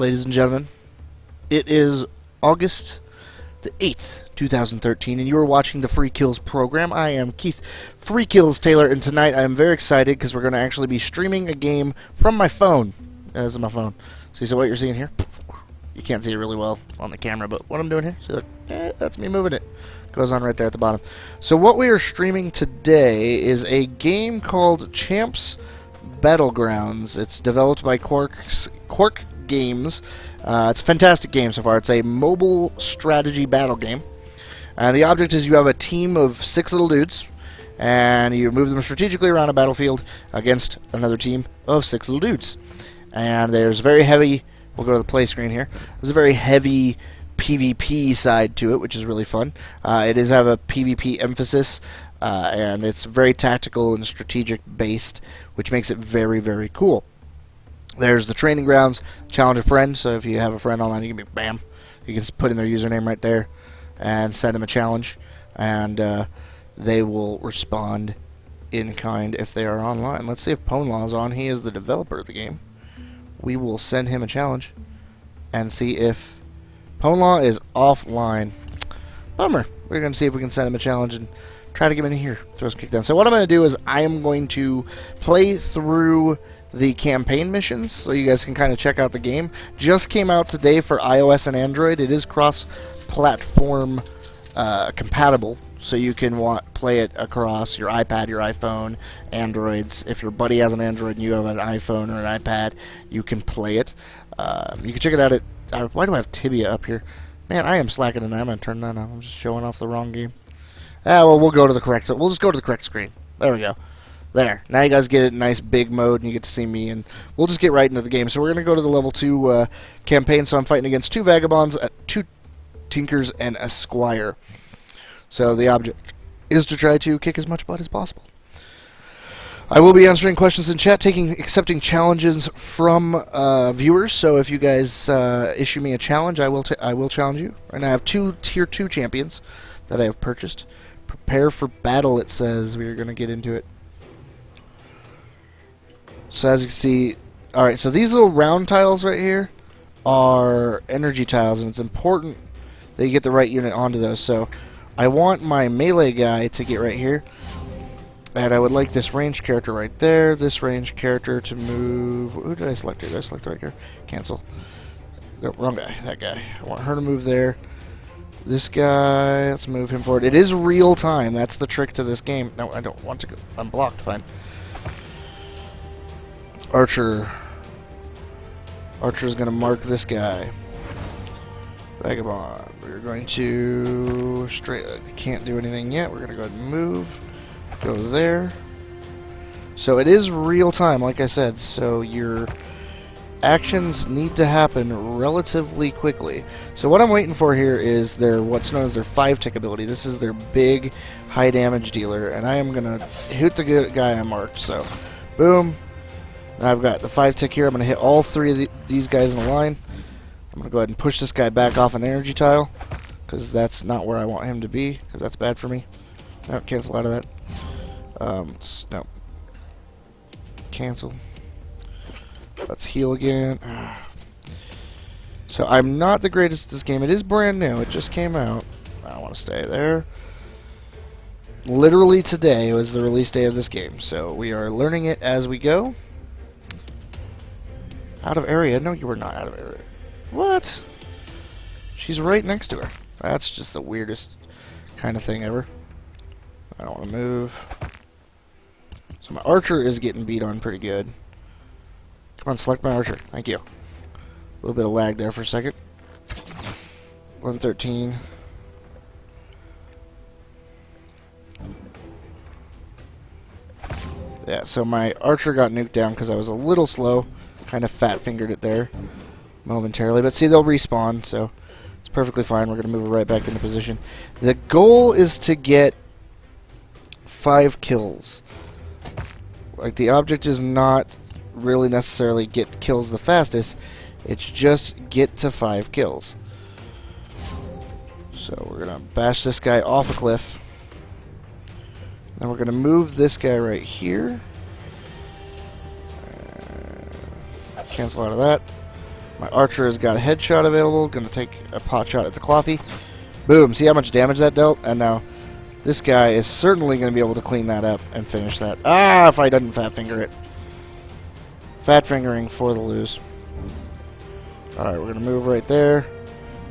ladies and gentlemen. It is August the 8th, 2013, and you are watching the Freakillz program. I am Keith Freakillz Taylor, and tonight I am very excited because we're going to actually be streaming a game from my phone. This is my phone. So what you're seeing here, you can't see it really well on the camera, but what I'm doing here, see, look, that's me moving it. Goes on right there at the bottom. So what we are streaming today is a game called Champs Battlegrounds. It's developed by Quark Games. It's a fantastic game so far. It's a mobile strategy battle game. The object is you have a team of 6 little dudes, and you move them strategically around a battlefield against another team of 6 little dudes. And there's very heavy, we'll go to the play screen here, there's a very heavy PvP side to it, which is really fun. It does have a PvP emphasis, and it's very tactical and strategic based, which makes it very, very cool. There's the training grounds, challenge a friend, so if you have a friend online, you can be, bam, you can put in their username right there and send them a challenge, and they will respond in kind if they are online. Let's see if Ponlaw is on. He is the developer of the game. We will send him a challenge and see if Ponlaw is offline. Bummer. We're going to see if we can send him a challenge and try to get him in here. Throw us a kick down. So what I'm going to do is I am going to play through the campaign missions so you guys can kind of check out the game. Just came out today for iOS and Android. It is cross-platform compatible, so you can play it across your iPad, your iPhone, Androids. If your buddy has an Android and you have an iPhone or an iPad, you can play it. You can check it out at... why do I have Tibia up here? Man, I am slacking tonight. I'm going to turn that on. I'm just showing off the wrong game. Well, we'll go to the correct... We'll just go to the correct screen. There we go. There. Now you guys get it in nice big mode, and you get to see me, and we'll just get right into the game. So we're going to go to the level 2 campaign, so I'm fighting against 2 vagabonds, 2 tinkers, and a squire. So the object is to try to kick as much butt as possible. I will be answering questions in chat, accepting challenges from viewers. So if you guys issue me a challenge, I will challenge you. Right now I have 2 tier 2 champions that I have purchased. Prepare for battle, it says. We are going to get into it. So as you can see, alright, so these little round tiles right here are energy tiles, and it's important that you get the right unit onto those. So I want my melee guy to get right here, and I would like this ranged character right there, this ranged character to move... Who did I select here? Did I select the right here? Cancel. No, wrong guy. That guy. I want her to move there. This guy, let's move him forward. It is real time. That's the trick to this game. No, I don't want to go. I'm blocked. Fine. Archer. Archer's going to mark this guy. Vagabond. We're going to can't do anything yet. We're going to go ahead and move. Go there. So it is real time, like I said. So your actions need to happen relatively quickly. So what I'm waiting for here is their what's known as their 5-tick ability. This is their big high damage dealer, and I am going to hit the guy I marked. So boom. Now I've got the 5-tick here. I'm going to hit all 3 of these guys in a line. I'm going to go ahead and push this guy back off an energy tile, because that's not where I want him to be, because that's bad for me. No, cancel out of that. No. Cancel. Let's heal again. So I'm not the greatest at this game. It is brand new. It just came out. I don't want to stay there. Literally today was the release day of this game, so we are learning it as we go. Out of area? No, you are not out of area. What? She's right next to her. That's just the weirdest kind of thing ever. I don't want to move. So my archer is getting beat on pretty good. Come on, select my archer. Thank you. A little bit of lag there for a second. 113. Yeah, so my archer got nuked down because I was a little slow. Kind of fat-fingered it there momentarily. But see, they'll respawn, so it's perfectly fine. We're going to move it right back into position. The goal is to get 5 kills. Like, the object is not really necessarily get kills the fastest. It's just get to 5 kills. So we're going to bash this guy off a cliff. Then we're going to move this guy right here. Cancel out of that. My archer has got a headshot available. Gonna take a pot shot at the clothy. Boom. See how much damage that dealt? And now this guy is certainly going to be able to clean that up and finish that. Ah, if I didn't fat finger it. Fat fingering for the lose. Alright, we're going to move right there.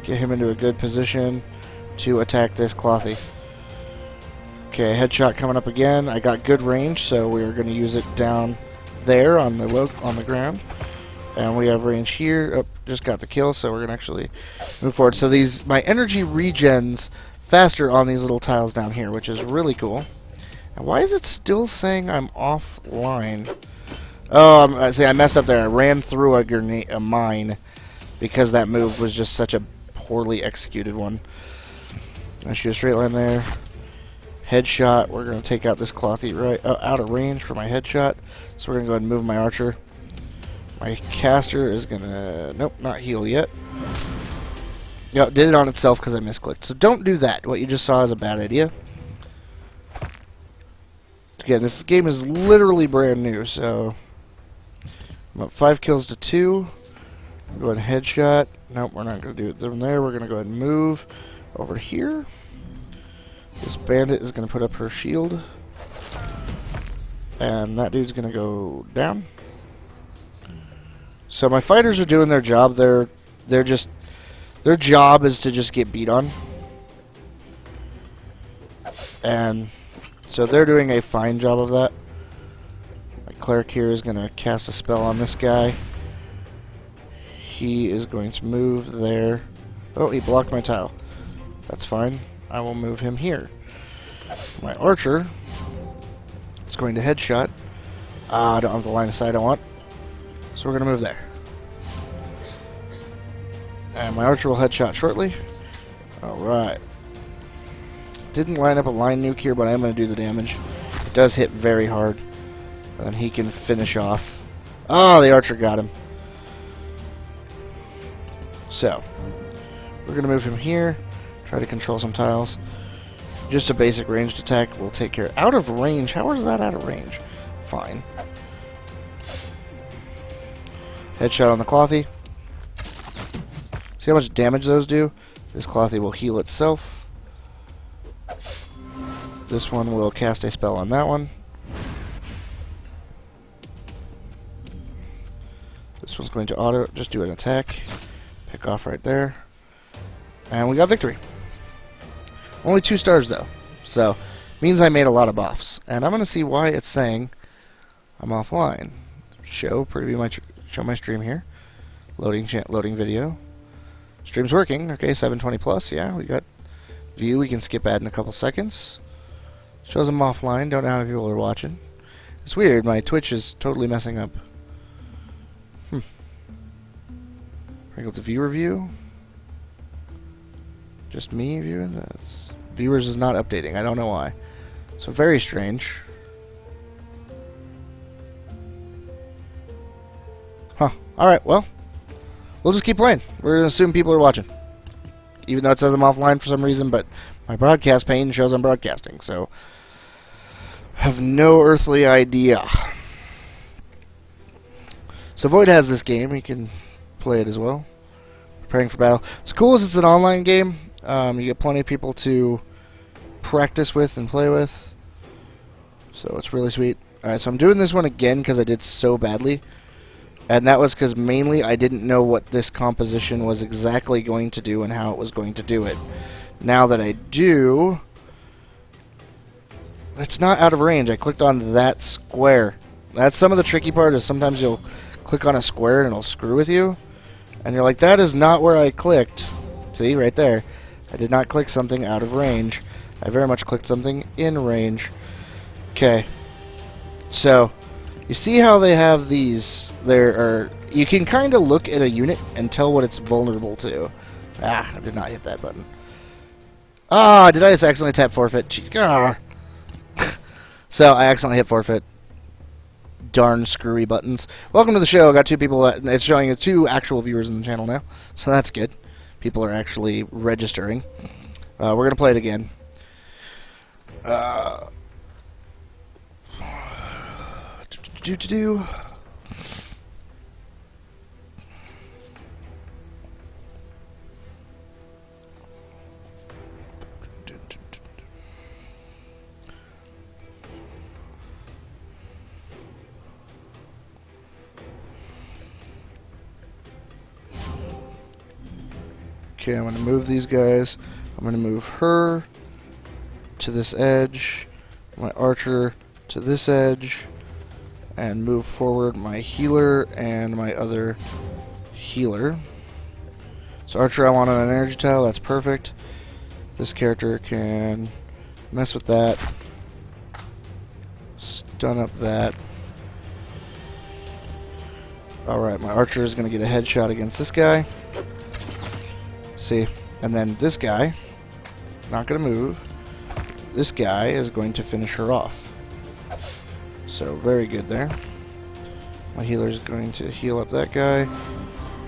Get him into a good position to attack this clothy. Okay, headshot coming up again. I got good range, so we're going to use it down there on the ground. And we have range here. Oh, just got the kill, so we're going to actually move forward. So my energy regens faster on these little tiles down here, which is really cool. And why is it still saying I'm offline? Oh, see, I messed up there. I ran through a mine because that move was just such a poorly executed one. I shoot a straight line there. Headshot. We're going to take out this clothy right out of range for my headshot. So we're going to go ahead and move my archer. My caster is going to... Nope, not heal yet. Yep, did it on itself because I misclicked. So don't do that. What you just saw is a bad idea. Again, this game is literally brand new, so I'm up 5 kills to 2. Go ahead and headshot. Nope, we're not going to do it from there. We're going to go ahead and move over here. This bandit is going to put up her shield. And that dude's going to go down. So my fighters are doing their job. They're just... Their job is to just get beat on. And so they're doing a fine job of that. My cleric here is going to cast a spell on this guy. He is going to move there. Oh, he blocked my tile. That's fine. I will move him here. My archer is going to headshot. I don't have the line of sight I want. So we're going to move there. And my archer will headshot shortly. Alright. Didn't line up a line nuke here, but I am going to do the damage. It does hit very hard. And he can finish off. Oh, the archer got him. So, we're going to move him here. Try to control some tiles. Just a basic ranged attack will take care. Out of range? How is that out of range? Fine. Headshot on the clothy. See how much damage those do? This clothy will heal itself. This one will cast a spell on that one. This one's going to auto just do an attack. Pick off right there. And we got victory. Only 2 stars though. So means I made a lot of buffs. And I'm gonna see why it's saying I'm offline. Show my stream here. Loading video. Stream's working. Okay, 720 plus. Yeah, we got view. We can skip ad in a couple seconds. Shows I'm offline. Don't know how many people are watching. It's weird. My Twitch is totally messing up. Bring up the viewer view. Just me viewing. Viewers is not updating. I don't know why. So very strange. Huh. Alright, well. We'll just keep playing. We're going to assume people are watching. Even though it says I'm offline for some reason, but my broadcast pane shows I'm broadcasting, so I have no earthly idea. So Void has this game. He can play it as well. Preparing for battle. It's cool as it's an online game. You get plenty of people to practice with and play with. So it's really sweet. Alright, so I'm doing this one again because I did so badly. And that was because mainly I didn't know what this composition was exactly going to do and how it was going to do it. Now that I do, it's not out of range. I clicked on that square. That's some of the tricky part, is sometimes you'll click on a square and it'll screw with you. And you're like, that is not where I clicked. See, right there. I did not click something out of range. I very much clicked something in range. Okay. So, you see how they have these? You can kind of look at a unit and tell what it's vulnerable to. Ah, I did not hit that button. Ah, did I just accidentally tap forfeit? Ah. So, I accidentally hit forfeit. Darn screwy buttons. Welcome to the show. I got 2 people. It's showing 2 actual viewers in the channel now, so that's good. People are actually registering. We're gonna play it again. Okay, I'm going to move these guys. I'm going to move her to this edge, my archer to this edge, and move forward my healer and my other healer. So archer, I want on an energy tile. That's perfect. This character can mess with that, stun up that. Alright, my archer is going to get a headshot against this guy. See? And then this guy, not going to move. This guy is going to finish her off. So, very good there. My healer is going to heal up that guy.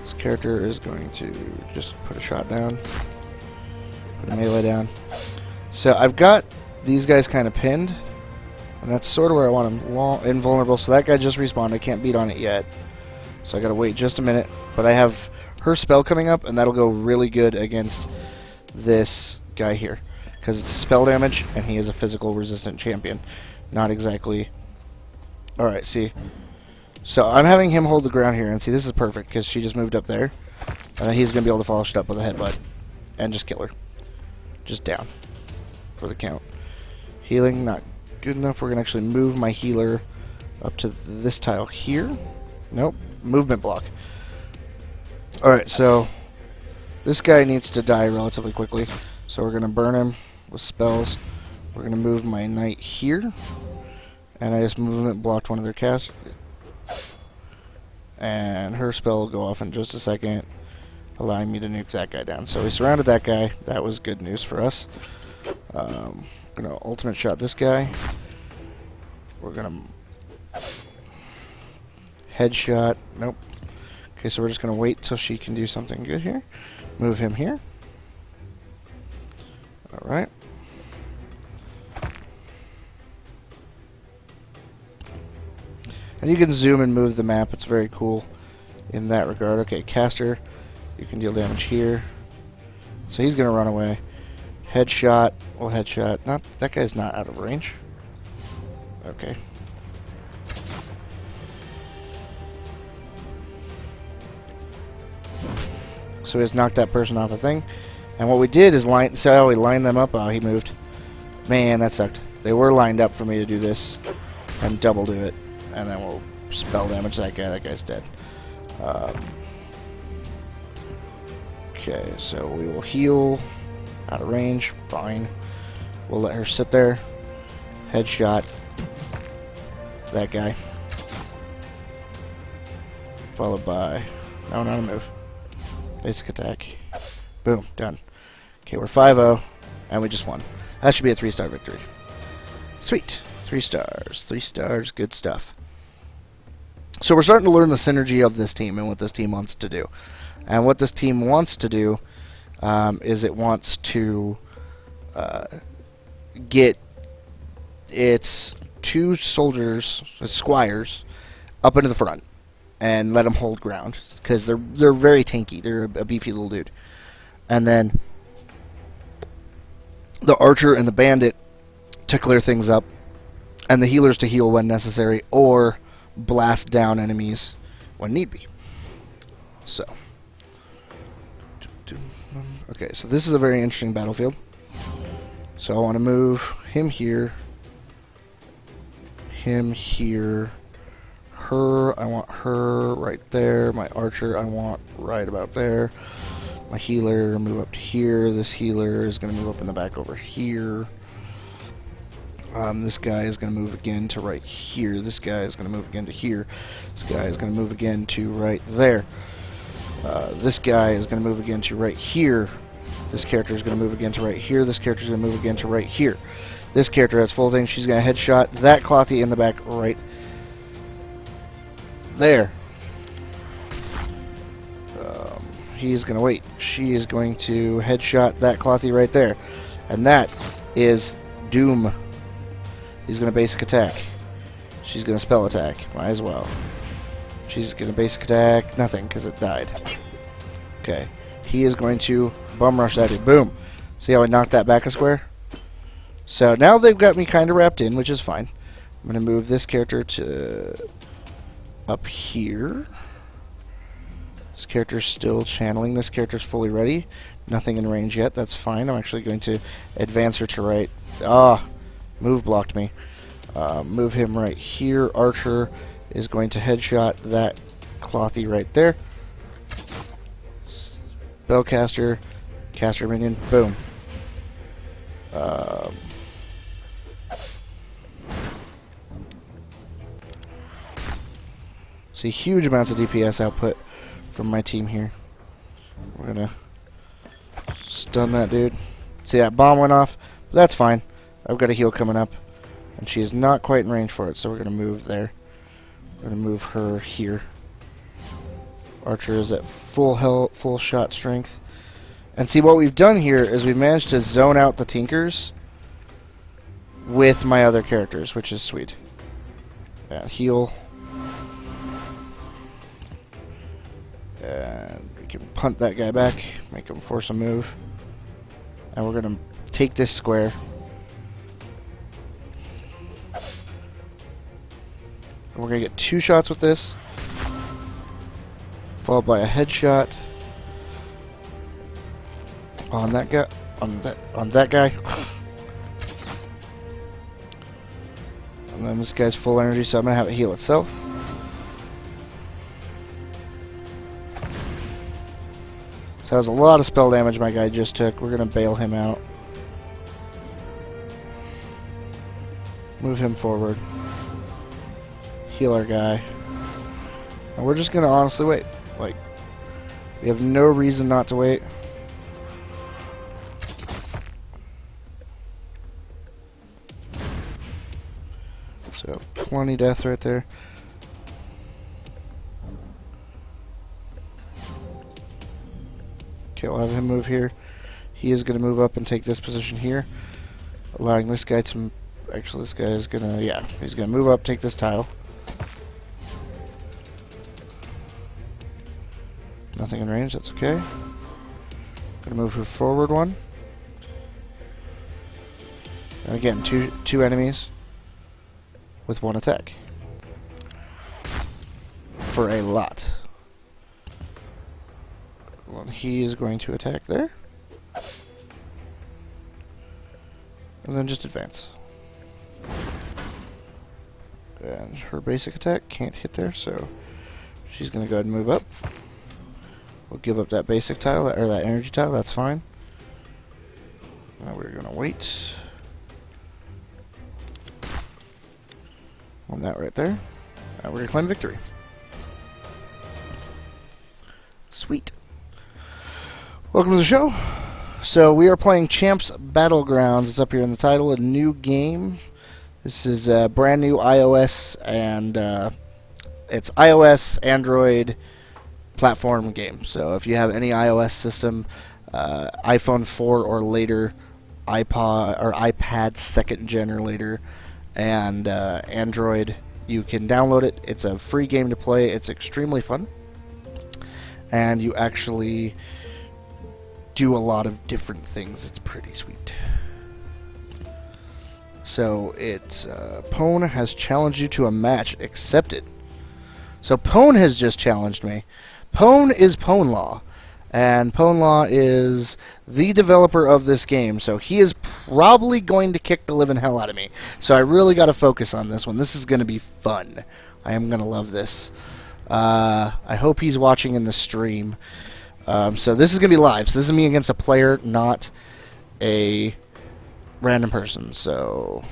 This character is going to just put a shot down. Put a melee down. So, I've got these guys kind of pinned. And that's sort of where I want them invulnerable. So that guy just respawned. I can't beat on it yet. So I gotta wait just a minute. But I have her spell coming up, and that'll go really good against this guy here. Because it's spell damage, and he is a physical resistant champion. Not exactly... Alright, see. So I'm having him hold the ground here, and see, this is perfect, because she just moved up there. And then he's gonna be able to follow it up with a headbutt. And just kill her. Just down. For the count. Healing, not good enough. We're gonna actually move my healer up to this tile here. Nope. Movement block. Alright, so this guy needs to die relatively quickly. So we're going to burn him with spells. We're going to move my knight here. And I just movement blocked one of their casts. And her spell will go off in just a second, allowing me to nuke that guy down. So we surrounded that guy. That was good news for us. I'm going to ultimate shot this guy. We're going to... Headshot. Nope. Okay, so we're just going to wait till she can do something good here. Move him here. Alright. And you can zoom and move the map. It's very cool in that regard. Okay, caster. You can deal damage here. So he's going to run away. Headshot. Well, headshot. Not, that guy's not out of range. Okay. So we just knocked that person off a thing. And what we did is see how we lined them up? Oh, he moved. Man, that sucked. They were lined up for me to do this and double do it. And then we'll spell damage that guy. That guy's dead. Okay, so we will heal. Out of range. Fine. We'll let her sit there. Headshot. That guy. Followed by... No, not a move. Basic attack. Boom. Done. Okay, we're 5-0, and we just won. That should be a 3-star victory. Sweet. 3 stars. 3 stars. Good stuff. So we're starting to learn the synergy of this team and what this team wants to do. And what this team wants to do is it wants to get its 2 soldiers, squires, up into the front and let them hold ground, because they're very tanky. They're a beefy little dude. And then the archer and the bandit to clear things up, and the healers to heal when necessary, or blast down enemies when need be. So, okay, so this is a very interesting battlefield. So I want to move him here, him here, her, I want her right there, my archer I want right about there, my healer move up to here, this healer is going to move up in the back over here, this guy is going to move again to right here, this guy is going to move again to here, this guy is going to move again to right there, this guy is going to move again to right here, this character is going to move again to right here, this character is going to move again to right here, this character has full thing, she's going to headshot that clothy in the back right there. He's going to wait. She is going to headshot that clothy right there. And that is Doom. He's going to basic attack. She's going to spell attack. Might as well. She's going to basic attack. Nothing, because it died. Okay. He is going to bum rush that dude. Boom. See how I knocked that back a square? So now they've got me kind of wrapped in, which is fine. I'm going to move this character to up here. This character's still channeling. This character's fully ready. Nothing in range yet. That's fine. I'm actually going to advance her to right. Ah, move blocked me. Move him right here. Archer is going to headshot that clothy right there. Spellcaster, caster minion, boom. See, huge amounts of DPS output from my team here. We're gonna stun that dude. See, that bomb went off, but that's fine. I've got a heal coming up, and she is not quite in range for it, so we're gonna move there. We're gonna move her here. Archer is at full health, full shot strength. And see, what we've done here is we've managed to zone out the Tinkers with my other characters, which is sweet. Yeah, heal. And we can punt that guy back, make him force a move. And we're going to take this square. And we're going to get 2 shots with this, followed by a headshot on that guy. On that guy. And then this guy's full energy, so I'm going to have it heal itself. So that was a lot of spell damage my guy just took. We're going to bail him out. Move him forward. Heal our guy. And we're just going to honestly wait. Like, we have no reason not to wait. So, 20 death right there. Okay, we'll have him move here. He is going to move up and take this position here, allowing this guy to... Actually, this guy is going to... Yeah, he's going to move up, take this tile. Nothing in range, that's okay. Going to move her forward one. And again, two enemies with 1 attack. For a lot. Well, he is going to attack there. And then just advance. And her basic attack can't hit there, so she's going to go ahead and move up. We'll give up that basic tile, or that energy tile, that's fine. Now we're going to wait. On that right there. And we're going to claim victory. Sweet. Welcome to the show. So we are playing Champs Battlegrounds. It's up here in the title, a new game. This is a brand new iOS and it's iOS, Android platform game. So if you have any iOS system, iPhone 4 or later, iPod or iPad 2nd gen or later, and Android, you can download it. It's a free game to play. It's extremely fun, and you actually do a lot of different things. It's pretty sweet. So it's Pwn has challenged you to a match. Accepted. So Pwn has just challenged me. Pwn is Pwnlaw, and Pwnlaw is the developer of this game, so he is probably going to kick the living hell out of me. So I really got to focus on this one. This is going to be fun. I am going to love this. I hope he's watching in the stream. So this is going to be live. So this is me against a player, not a random person. So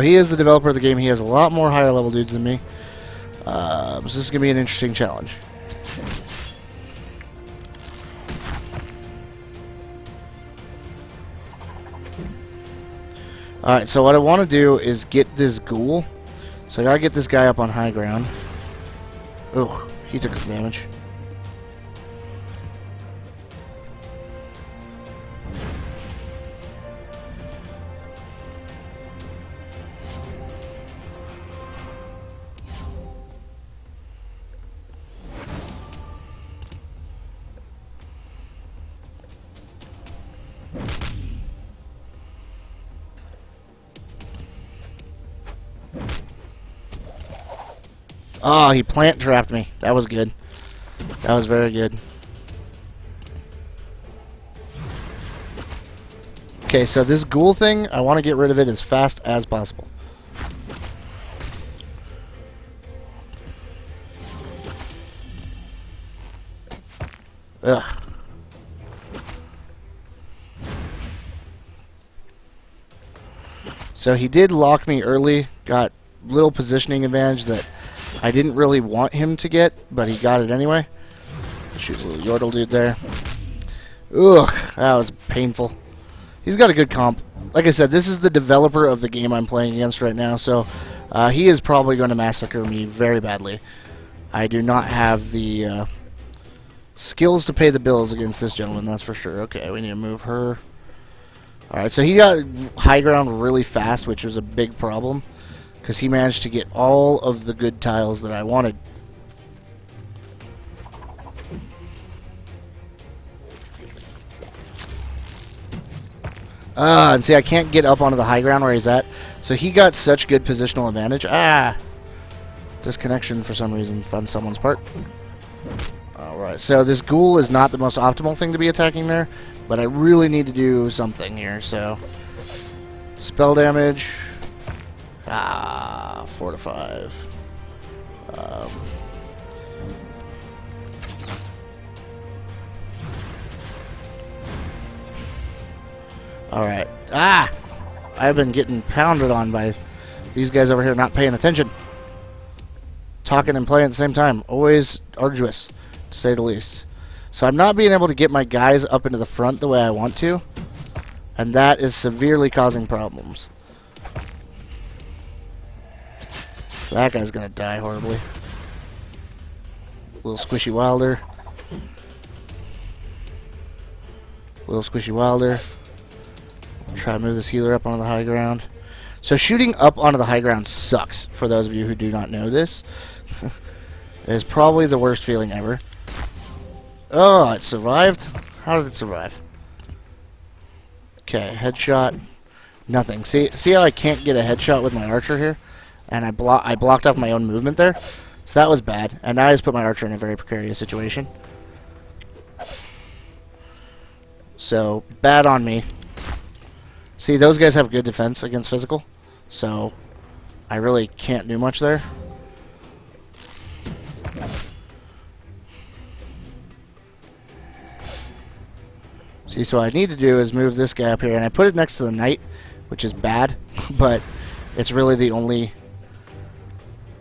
he is the developer of the game. He has a lot more higher level dudes than me. So this is going to be an interesting challenge. Alright, so what I want to do is get this ghoul. So I got to get this guy up on high ground. Oh, he took some damage. Oh, he plant trapped me. That was good. That was very good. Okay, so this ghoul thing, I want to get rid of it as fast as possible. Ugh. So he did lock me early, got little positioning advantage that I didn't really want him to get, but he got it anyway. Shoot a little Yordle dude there. Ugh, that was painful. He's got a good comp. Like I said, this is the developer of the game I'm playing against right now, so he is probably going to massacre me very badly. I do not have the skills to pay the bills against this gentleman, that's for sure. Okay, we need to move her. Alright, so he got high ground really fast, which was a big problem, because he managed to get all of the good tiles that I wanted. And see, I can't get up onto the high ground where he's at, so he got such good positional advantage. Disconnection for some reason from someone's part. Alright, so this ghoul is not the most optimal thing to be attacking there, but I really need to do something here, so... Spell damage. 4 to 5. Alright. I've been getting pounded on by these guys over here not paying attention. Talking and playing at the same time. Always arduous, to say the least. So I'm not being able to get my guys up into the front the way I want to, and that is severely causing problems. So that guy's gonna die horribly. Little squishy wilder. Little squishy wilder. Try to move this healer up onto the high ground. So shooting up onto the high ground sucks, for those of you who do not know this. It is probably the worst feeling ever. Oh, it survived? How did it survive? Okay, headshot. Nothing. See how I can't get a headshot with my archer here? And I blocked off my own movement there? So that was bad. And now I just put my archer in a very precarious situation. So, bad on me. See, those guys have good defense against physical. So, I really can't do much there. See, so what I need to do is move this guy up here, and I put it next to the knight, which is bad, but it's really the only,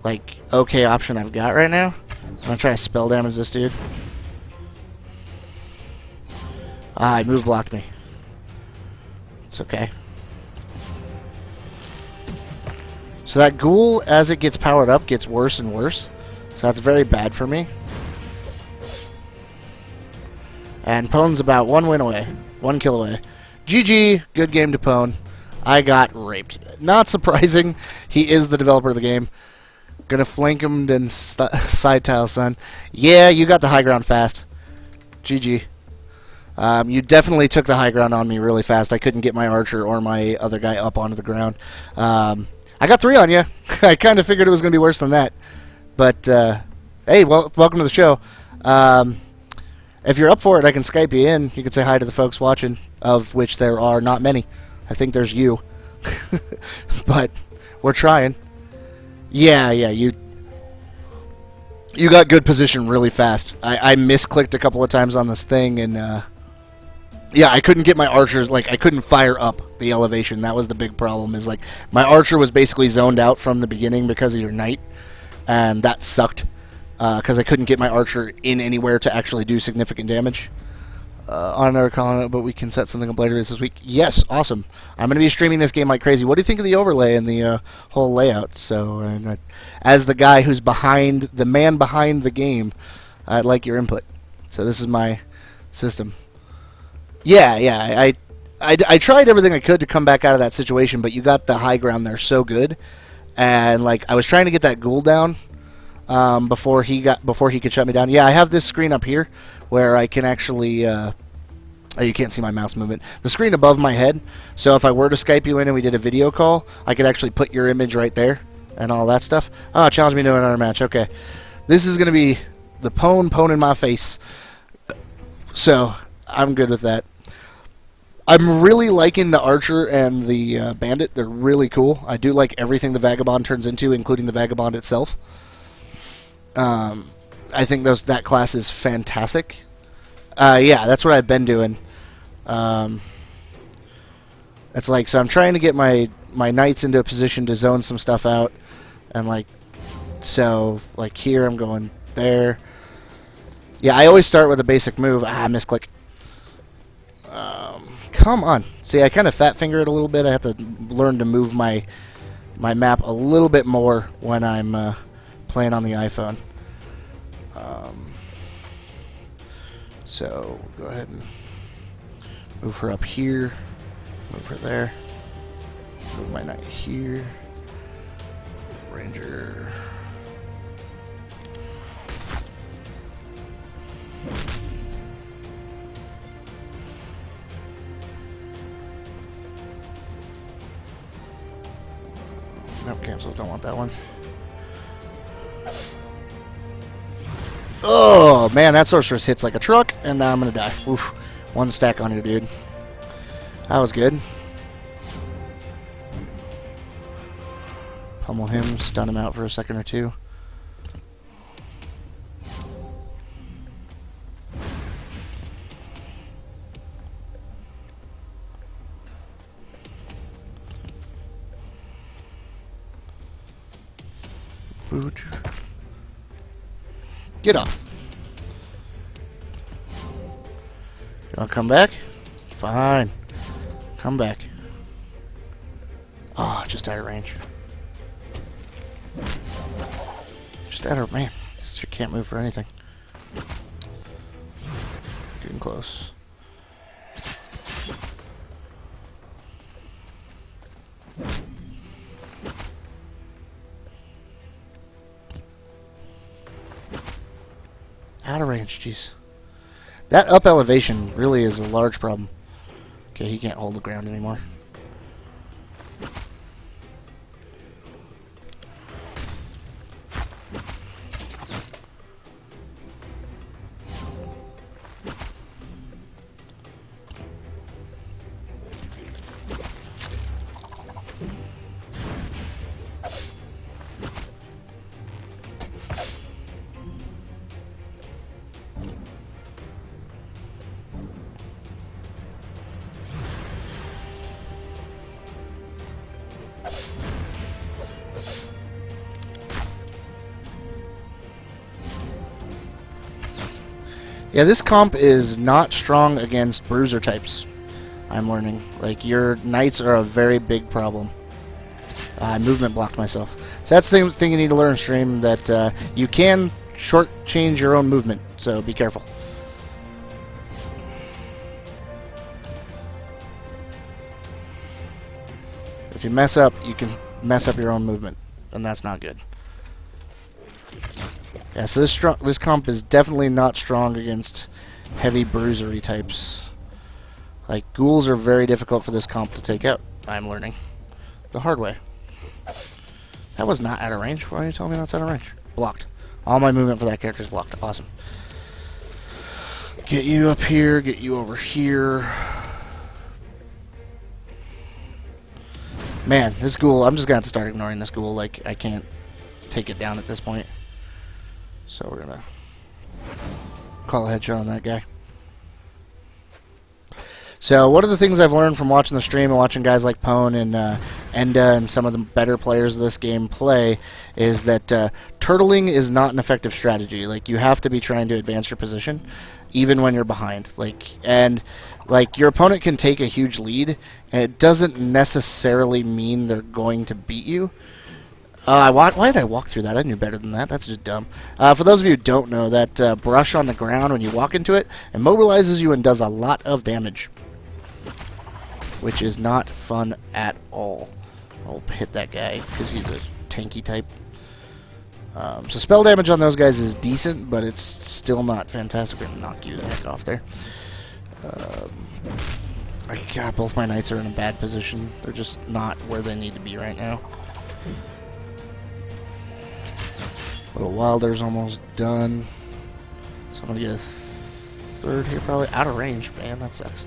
like, okay option I've got right now. So I'm going to try to spell damage this dude. He move blocked me. It's okay. So that ghoul, as it gets powered up, gets worse and worse. So that's very bad for me. And Pone's about 1 win away. 1 kill away. GG. Good game to Pone. I got raped. Not surprising. He is the developer of the game. Gonna flank him, then side tile, son. Yeah, you got the high ground fast. GG. You definitely took the high ground on me really fast. I couldn't get my archer or my other guy up onto the ground. I got 3 on you. I kind of figured it was going to be worse than that. But, hey, welcome to the show. If you're up for it, I can Skype you in. You can say hi to the folks watching, of which there are not many. I think there's you. But we're trying. Yeah, you got good position really fast. I misclicked a couple of times on this thing, and yeah, I couldn't get my archers, like, I couldn't fire up the elevation. That was the big problem, is, like, my archer was basically zoned out from the beginning because of your knight, and that sucked, because I couldn't get my archer in anywhere to actually do significant damage. On another call, but we can set something up later this week. Yes, awesome. I'm going to be streaming this game like crazy. What do you think of the overlay and the whole layout? So, as the guy who's behind, the man behind the game, I'd like your input. So this is my system. Yeah, I tried everything I could to come back out of that situation, but you got the high ground there so good, and like I was trying to get that ghoul down before he could shut me down. Yeah, I have this screen up here where I can actually oh, you can't see my mouse movement. The screen above my head. So if I were to Skype you in and we did a video call, I could actually put your image right there and all that stuff. Oh, challenge me to another match. Okay. This is going to be the pwn in my face. So, I'm good with that. I'm really liking the Archer and the Bandit. They're really cool. I do like everything the Vagabond turns into, including the Vagabond itself. I think that class is fantastic. Yeah, that's what I've been doing. It's like, so I'm trying to get my knights into a position to zone some stuff out, and like, so like here I'm going there. Yeah, I always start with a basic move. Misclick. Come on. See, I kind of fat finger it a little bit. I have to learn to move my map a little bit more when I'm playing on the iPhone. So go ahead and move her up here. Move her there. Move my knight here. Ranger. Nope, cancel. Don't want that one. Oh, man, that sorceress hits like a truck, and now I'm going to die. Oof. One stack on you, dude. That was good. Pummel him, stun him out for a second or two. Get off. You want to come back? Fine. Come back. Oh, just out of range. Just out of... Man, this shit can't move for anything. Getting close. Out of range, jeez. That up elevation really is a large problem. Okay, he can't hold the ground anymore. Yeah, this comp is not strong against bruiser types, I'm learning. Like, your knights are a very big problem. I movement blocked myself. So that's the thing you need to learn, stream, that you can shortchange your own movement, so be careful. If you mess up, you can mess up your own movement, and that's not good. Yeah, so this comp is definitely not strong against heavy bruisery types. Like, ghouls are very difficult for this comp to take out, I'm learning. The hard way. That was not out of range. Why are you telling me that's out of range? Blocked. All my movement for that character is blocked. Awesome. Get you up here, get you over here. Man, this ghoul, I'm just going to have to start ignoring this ghoul. Like, I can't take it down at this point. So we're going to call a headshot on that guy. So one of the things I've learned from watching the stream and watching guys like Pwn and Enda and some of the better players of this game play is that turtling is not an effective strategy. Like, you have to be trying to advance your position even when you're behind. Like your opponent can take a huge lead, and it doesn't necessarily mean they're going to beat you. Why did I walk through that? I knew better than that. That's just dumb. For those of you who don't know, that brush on the ground when you walk into it immobilizes you and does a lot of damage, which is not fun at all. I'll hit that guy because he's a tanky type. So spell damage on those guys is decent, but it's still not fantastic. We're going to knock you the heck off there. God, both my knights are in a bad position. They're just not where they need to be right now. Little Wilder's almost done. So I'm going to get a third here probably. Out of range, man, that sucks.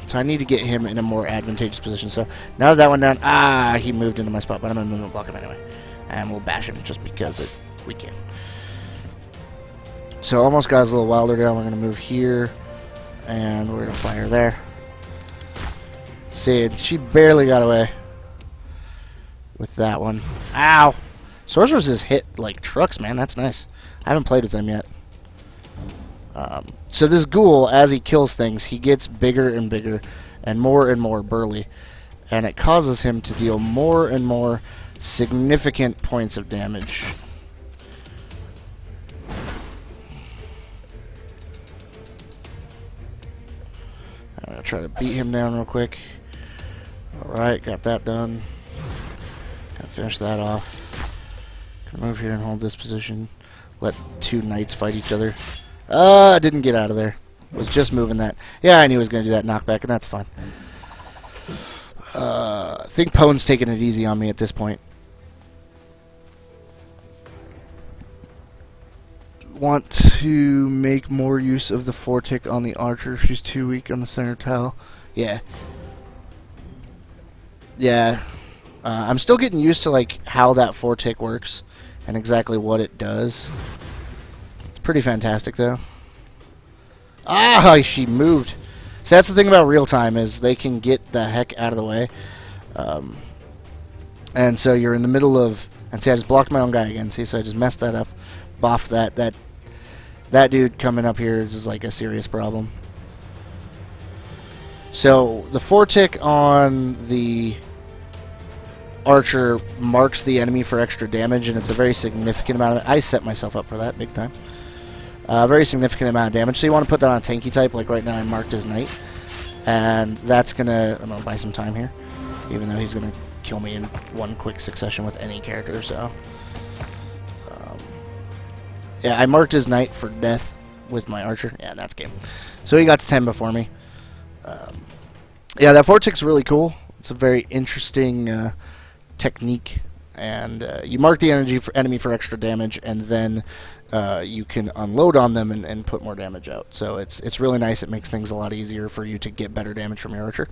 So I need to get him in a more advantageous position. So now that one down, he moved into my spot, but I'm going to move and block him anyway. And we'll bash him just because we can. So almost got his little Wilder down. We're going to move here, and we're going to fire there. See, she barely got away with that one. Ow! Sorcerers just hit like trucks, man. That's nice. I haven't played with them yet. So this ghoul, as he kills things, he gets bigger and bigger and more burly. And it causes him to deal more and more significant points of damage. I'm going to try to beat him down real quick. Alright, got that done. Gotta finish that off. Can move here and hold this position. Let two knights fight each other. I didn't get out of there. Was just moving that. Yeah, I knew he was going to do that knockback, and that's fine. I think Pone's taking it easy on me at this point. Want to make more use of the 4-tick on the archer. She's too weak on the center tile. Yeah. Yeah. I'm still getting used to like how that 4-tick works and exactly what it does. It's pretty fantastic though. She moved. So that's the thing about real time, is they can get the heck out of the way. And so you're in the middle of, and see, I just blocked my own guy again. See, so I just messed that up. Boffed that dude coming up here is like a serious problem. So the 4-tick on the archer marks the enemy for extra damage, and it's a very significant amount of it. I set myself up for that big time. Very significant amount of damage. So you want to put that on a tanky type, like right now I marked his knight, and that's gonna. I'm gonna buy some time here, even though he's gonna kill me in one quick succession with any character. So yeah, I marked his knight for death with my archer. Yeah, that's game. So he got to 10 before me. Yeah, that 4-tick's really cool. It's a very interesting technique, and you mark the enemy for extra damage, and then you can unload on them and put more damage out. So it's really nice. It makes things a lot easier for you to get better damage from your archer.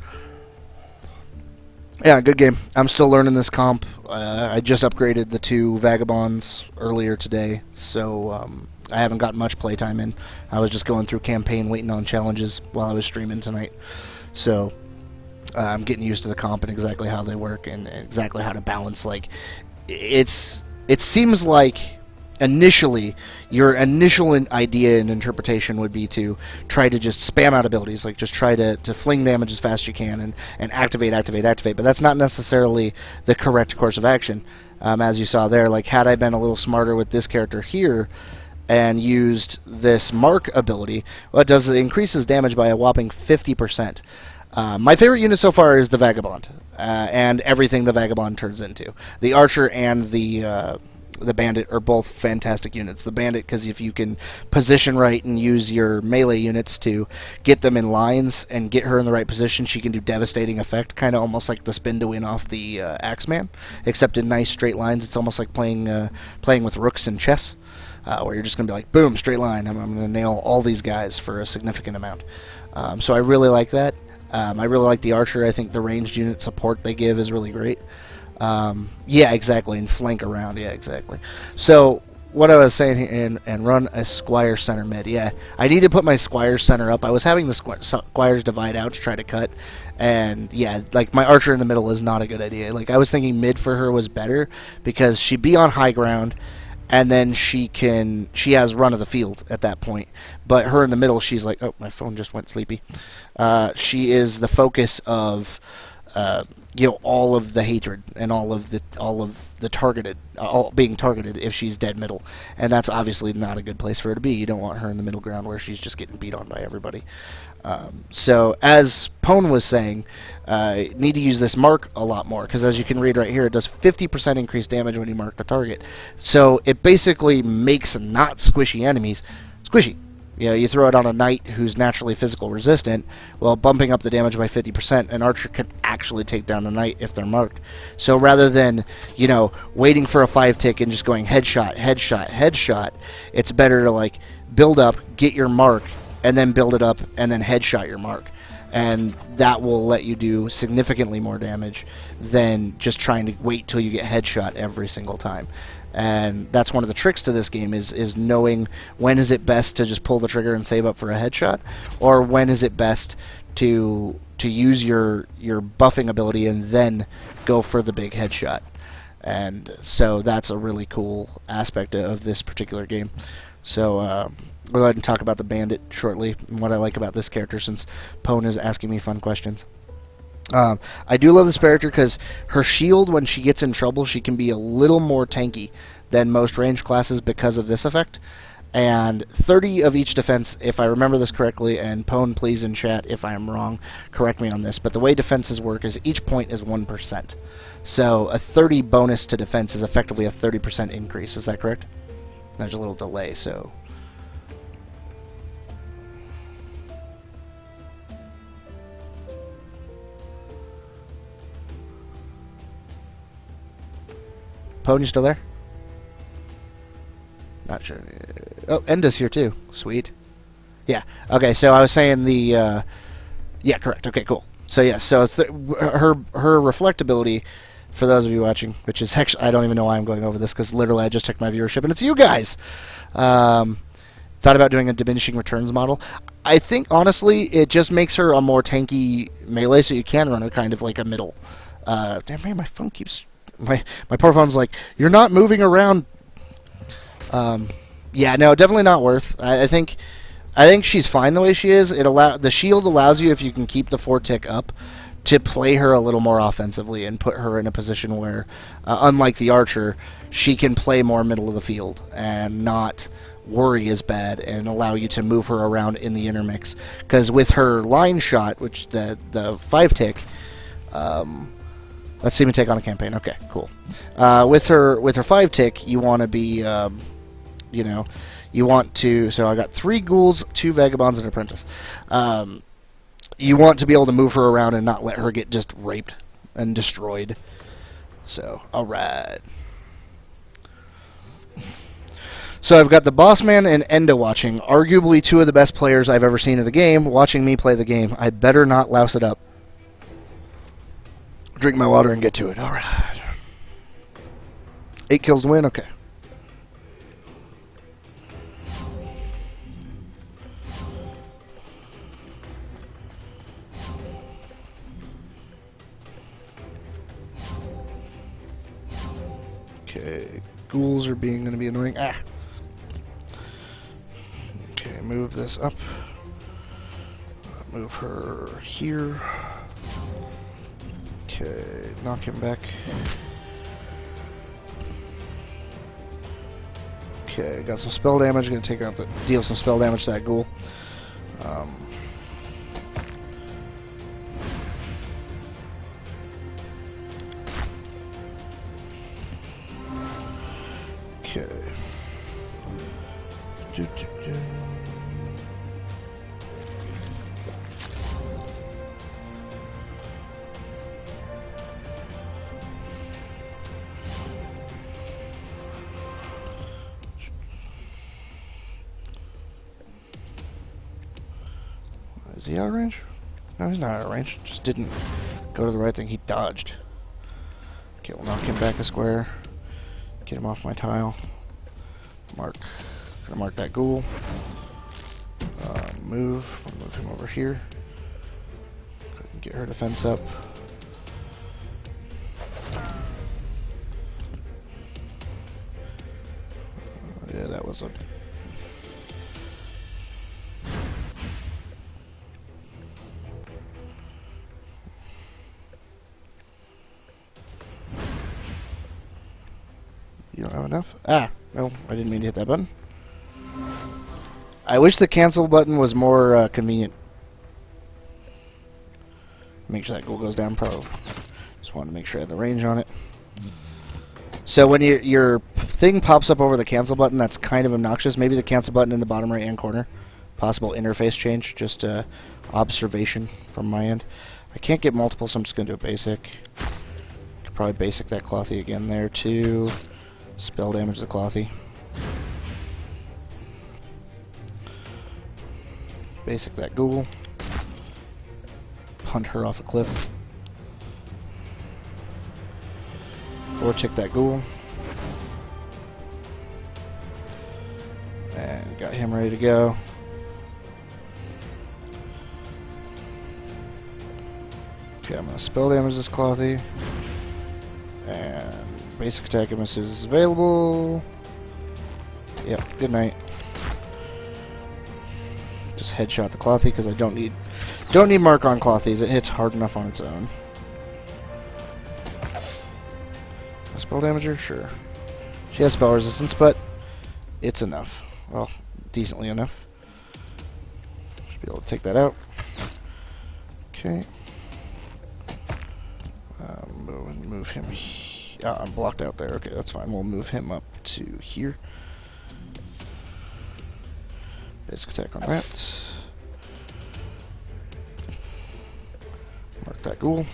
Yeah, good game. I'm still learning this comp. I just upgraded the 2 Vagabonds earlier today, so I haven't gotten much playtime in. I was just going through campaign, waiting on challenges while I was streaming tonight. So I'm getting used to the comp and exactly how they work and exactly how to balance. Like, it seems like initially your initial idea and interpretation would be to try to just spam out abilities, like just try to fling damage as fast as you can and activate, but that's not necessarily the correct course of action. As you saw there, like, had I been a little smarter with this character here and used this mark ability, what it does is it increases damage by a whopping 50%. My favorite unit so far is the Vagabond, and everything the Vagabond turns into. The Archer and the Bandit are both fantastic units. The Bandit, because if you can position right and use your melee units to get them in lines and get her in the right position, she can do devastating effect, kind of almost like the spin to win off the Axeman, except in nice straight lines. It's almost like playing with rooks in chess, where you're just going to be like, boom, straight line. I'm going to nail all these guys for a significant amount. So I really like that. I really like the Archer. I think the ranged unit support they give is really great. Yeah, exactly, and flank around. Yeah, exactly. So what I was saying, and run a Squire center mid. Yeah, I need to put my Squire center up. I was having the Squires divide out to try to cut, and yeah, like my Archer in the middle is not a good idea. Like I was thinking mid for her was better because she'd be on high ground, and then she has run of the field at that point. But her in the middle, she's like, oh, my phone just went sleepy. She is the focus of all of the hatred and all of the targeted, being targeted if she's dead middle, and that's obviously not a good place for her to be. You don't want her in the middle ground where she's just getting beat on by everybody. So as Pone was saying, need to use this mark a lot more, because as you can read right here, it does 50% increased damage when you mark the target. So it basically makes not squishy enemies squishy. You throw it on a knight who's naturally physical resistant, well, bumping up the damage by 50%, an archer can actually take down a knight if they're marked. So rather than, waiting for a 5-tick and just going headshot, headshot, headshot, it's better to, like, build up, get your mark, and then build it up, and then headshot your mark. And that will let you do significantly more damage than just trying to wait till you get headshot every single time. And that's one of the tricks to this game is knowing when is it best to just pull the trigger and save up for a headshot, or when is it best to use your buffing ability and then go for the big headshot. And so that's a really cool aspect of this particular game. So we'll go ahead and talk about the bandit shortly and what I like about this character, since Pone is asking me fun questions. I do love this character because her shield, when she gets in trouble, she can be a little more tanky than most range classes because of this effect. And 30 of each defense, if I remember this correctly, and Pone, please in chat if I am wrong, correct me on this, but the way defenses work is each point is 1%. So a 30 bonus to defense is effectively a 30% increase. Is that correct? There's a little delay, so... Pone, you still there? Not sure. Oh, Enda's here too. Sweet. Yeah. Okay, so I was saying the... yeah, correct. Okay, cool. So yeah, so her reflectability, for those of you watching, which is actually, I don't even know why I'm going over this, because literally I just checked my viewership and it's you guys. Thought about doing a diminishing returns model. I think honestly it just makes her a more tanky melee, so you can run her kind of like a middle. Damn man, my phone keeps my poor phone's like, you're not moving around. Yeah, no, definitely not worth. I think she's fine the way she is. The shield allows you, if you can keep the 4-tick up, to play her a little more offensively and put her in a position where, unlike the archer, she can play more middle of the field and not worry as bad, and allow you to move her around in the intermix. Because with her line shot, which the 5-tick, let's see me take on a campaign. Okay, cool. With her 5-tick, you want to be, you want to. So I got 3 ghouls, 2 vagabonds, and an apprentice. You want to be able to move her around and not let her get just raped and destroyed. So, alright. So I've got the boss man and Enda watching, arguably 2 of the best players I've ever seen in the game, watching me play the game. I better not louse it up. Drink my water and get to it. Alright. 8 kills to win? Okay. Okay, ghouls are going to be annoying. Ah. Okay, move this up. Move her here. Okay, knock him back. Okay, got some spell damage. Going to take out deal some spell damage to that ghoul. Okay. Is he out of range? No, he's not out of range. Just didn't go to the right thing. He dodged. Okay, we'll knock him back a square. Get him off my tile. Gonna mark that ghoul. Move. I'll move him over here. Get her defense up. Yeah, that was a... You don't have enough? Ah, no, I didn't mean to hit that button. I wish the cancel button was more convenient. Make sure that goal goes down, probably. Just wanted to make sure I had the range on it. So when your thing pops up over the cancel button, that's kind of obnoxious. Maybe the cancel button in the bottom right hand corner. possible interface change, just observation from my end. I can't get multiple, so I'm just going to do a basic. Could probably basic that Clothy again there too. Spell damage the Clothy. Basic that Ghoul. Punt her off a cliff. Or tick that Ghoul. And got him ready to go. Okay, I'm going to spell damage this Clothy. And basic attack and miss is available. Yep, good night. Just headshot the Clothy because I don't need mark on Clothies. It hits hard enough on its own. Spell damager? Sure. She has spell resistance, but it's enough. Well, decently enough. Should be able to take that out. Okay. Move him. I'm blocked out there. Okay, that's fine. We'll move him up to here. Basic attack on that. Mark that Ghoul.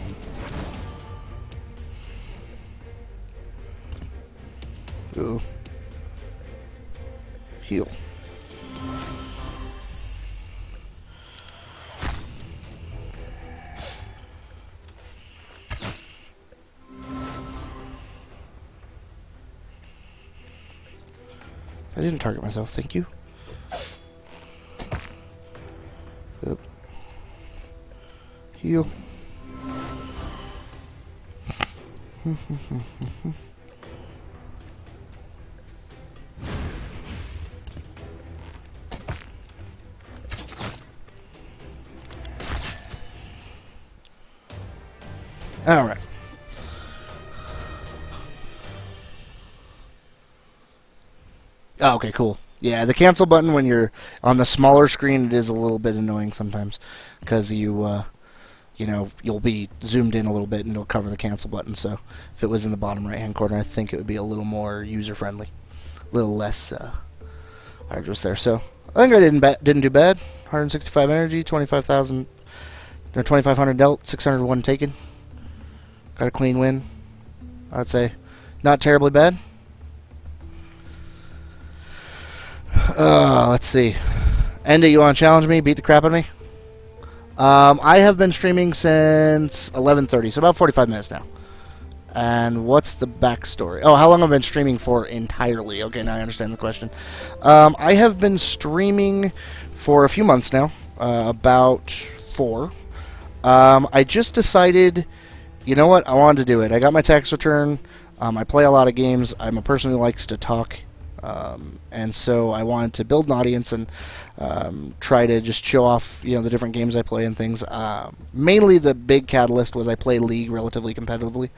Ooh. Heal. I didn't target myself, thank you. Yep. Heal. Alright. Oh, okay, cool. Yeah, the cancel button when you're on the smaller screen, it is a little bit annoying sometimes because you know, you'll be zoomed in a little bit and it'll cover the cancel button. So if it was in the bottom right-hand corner, I think it would be a little more user-friendly, a little less arduous there. So I think I didn't do bad. 165 energy, 25,000, or 2,500 dealt, 601 taken. Got a clean win. I'd say not terribly bad. Let's see. Enda, you want to challenge me? Beat the crap out of me? I have been streaming since 11:30, so about 45 minutes now. And what's the backstory? Oh, how long have I been streaming for entirely? Okay, now I understand the question. I have been streaming for a few months now, about 4. I just decided, you know what, I wanted to do it. I got my tax return. I play a lot of games. I'm a person who likes to talk. And so I wanted to build an audience and try to just show off, you know, the different games I play and things. Mainly the big catalyst was I play League relatively competitively,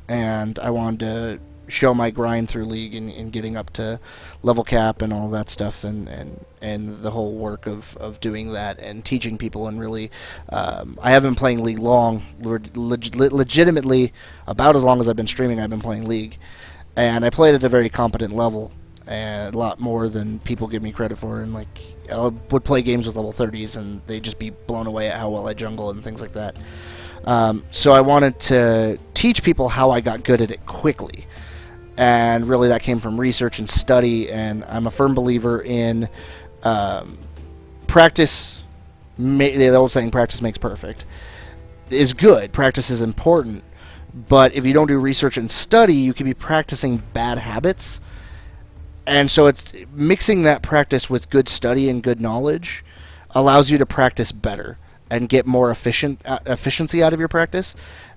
and I wanted to show my grind through League and getting up to level cap and all that stuff, and the whole work of doing that and teaching people. And really, I haven't been playing League long. Legitimately, about as long as I've been streaming, I've been playing League, and I played at a very competent level. And a lot more than people give me credit for. And like, I would play games with level 30s, and they'd just be blown away at how well I jungle and things like that. So I wanted to teach people how I got good at it quickly, and really that came from research and study. And I'm a firm believer in practice. The old saying, "Practice makes perfect," is good. Practice is important, but if you don't do research and study, you could be practicing bad habits. And so it's mixing that practice with good study and good knowledge allows you to practice better and get more efficiency out of your practice.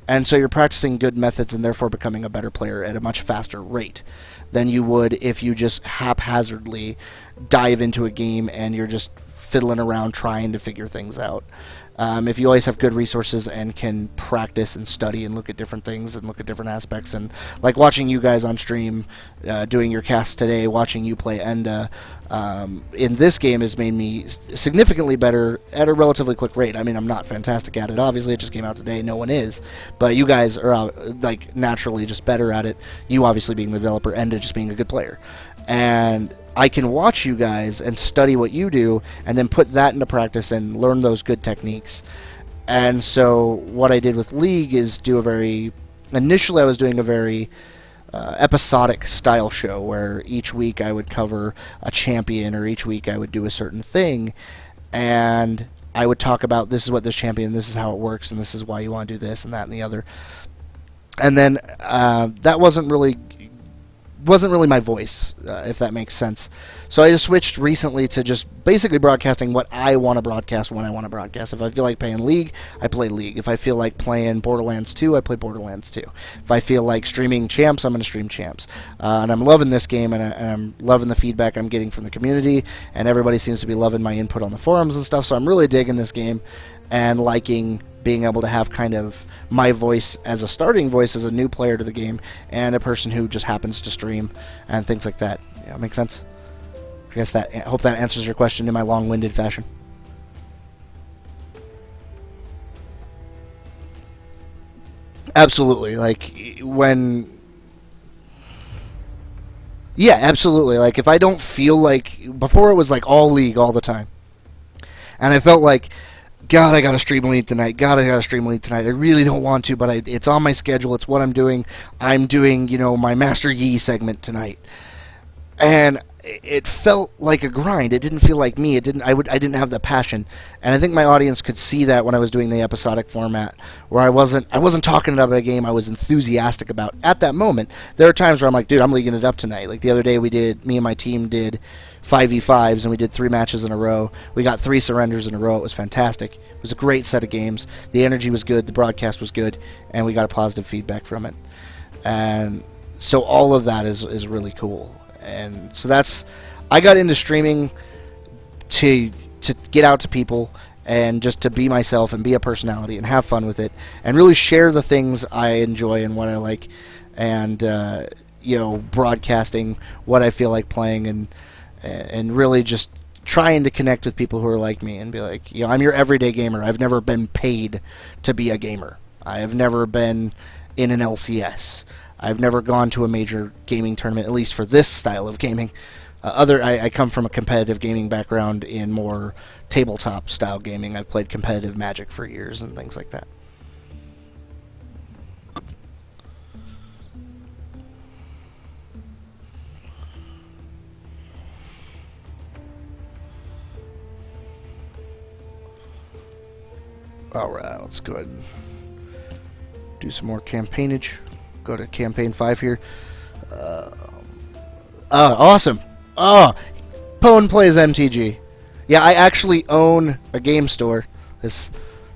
And so you're practicing good methods and therefore becoming a better player at a much faster rate than you would if you just haphazardly dive into a game and you're just fiddling around trying to figure things out. If you always have good resources and can practice and study and look at different things and look at different aspects, and like watching you guys on stream, doing your cast today, watching you play Enda, in this game has made me significantly better at a relatively quick rate. I mean, I'm not fantastic at it. Obviously, it just came out today. No one is, but you guys are like naturally just better at it. You obviously being the developer, Enda just being a good player, and I can watch you guys and study what you do and then put that into practice and learn those good techniques. And so what I did with League is do a very... Initially I was doing a very episodic style show where each week I would cover a champion, or each week I would do a certain thing, and I would talk about this is what this champion, this is how it works, and this is why you want to do this and that and the other. And then that wasn't really my voice, if that makes sense. So I just switched recently to just basically broadcasting what I want to broadcast when I want to broadcast. If I feel like playing League, I play League. If I feel like playing Borderlands 2, I play Borderlands 2. If I feel like streaming Champs, I'm going to stream Champs. And I'm loving this game, and I'm loving the feedback I'm getting from the community, and everybody seems to be loving my input on the forums and stuff, so I'm really digging this game and liking being able to have kind of my voice as a starting voice as a new player to the game, and a person who just happens to stream and things like that. Yeah, make sense? I hope that answers your question in my long-winded fashion. Absolutely. Like when... Yeah, absolutely. Like if I don't feel like... Before it was like all League all the time. And I felt like, God, I gotta stream League tonight. God, I gotta stream League tonight. I really don't want to, but it's on my schedule. It's what I'm doing. I'm doing, you know, my Master Yi segment tonight, and it felt like a grind. It didn't feel like me. I didn't have the passion, and I think my audience could see that when I was doing the episodic format, where I wasn't talking about a game I was enthusiastic about at that moment. There are times where I'm like, dude, I'm leaguing it up tonight. Like the other day, me and my team did 5v5s, and we did 3 matches in a row. We got 3 surrenders in a row. It was fantastic. It was a great set of games. The energy was good. The broadcast was good, and we got a positive feedback from it. And so all of that is really cool. And so I got into streaming to get out to people and just to be myself and be a personality and have fun with it and really share the things I enjoy and what I like, and you know, broadcasting what I feel like playing, and really just trying to connect with people who are like me and be like, you know, I'm your everyday gamer. I've never been paid to be a gamer. I have never been in an LCS. I've never gone to a major gaming tournament, at least for this style of gaming. I come from a competitive gaming background in more tabletop style gaming. I've played competitive Magic for years and things like that. Alright, let's go ahead and do some more campaignage. Go to campaign 5 here. Awesome. Oh, Pone plays MTG. Yeah, I actually own a game store.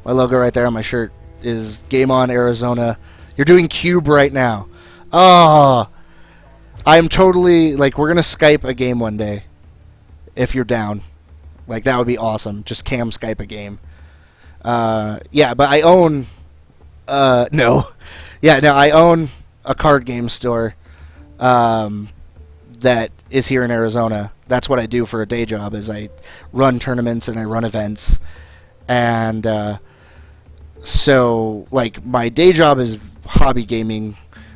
My logo right there on my shirt is Game On Arizona. You're doing Cube right now. Oh, I'm totally, like, we're going to Skype a game one day. If you're down. Like, that would be awesome. Just cam Skype a game. Yeah, but I own... no. Yeah, no, I own a card game store that is here in Arizona. That's what I do for a day job, is I run tournaments and I run events. And so, like, my day job is hobby gaming.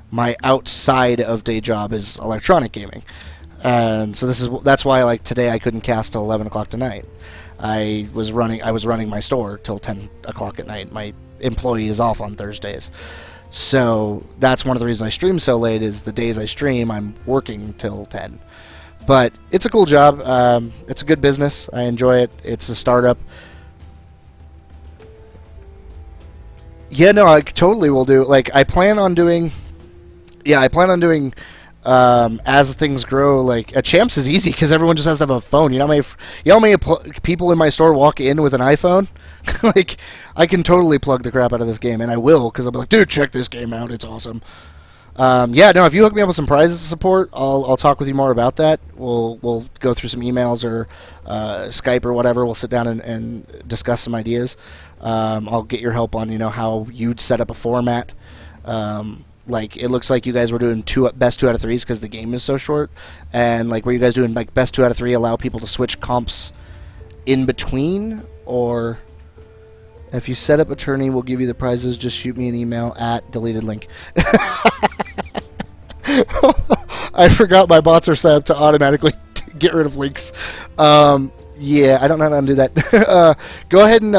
My outside of day job is electronic gaming. And so that's why, like, today I couldn't cast till 11 o'clock tonight. I was running my store till 10 o'clock at night. My employee is off on Thursdays. So that's one of the reasons I stream so late, is the days I stream, I'm working till 10. But it's a cool job. It's a good business. I enjoy it. It's a startup. Yeah, no, I totally will do. Like, I plan on doing... Yeah, I plan on doing... as things grow, like, Champs is easy because everyone just has to have a phone. You know how many people in my store walk in with an iPhone? Like, I can totally plug the crap out of this game, and I will, because I'll be like, dude, check this game out, it's awesome. Yeah, no, if you hook me up with some prizes to support, I'll talk with you more about that. We'll go through some emails or Skype or whatever. We'll sit down and discuss some ideas. I'll get your help on how you'd set up a format. Like it looks like you guys were doing best 2 out of 3s because the game is so short, and like were you guys doing like best 2 out of 3 allow people to switch comps in between, or if you set up a tourney, we'll give you the prizes. Just shoot me an email at deleted link. I forgot my bots are set up to automatically get rid of links. Yeah, I don't know how to undo that. Go ahead and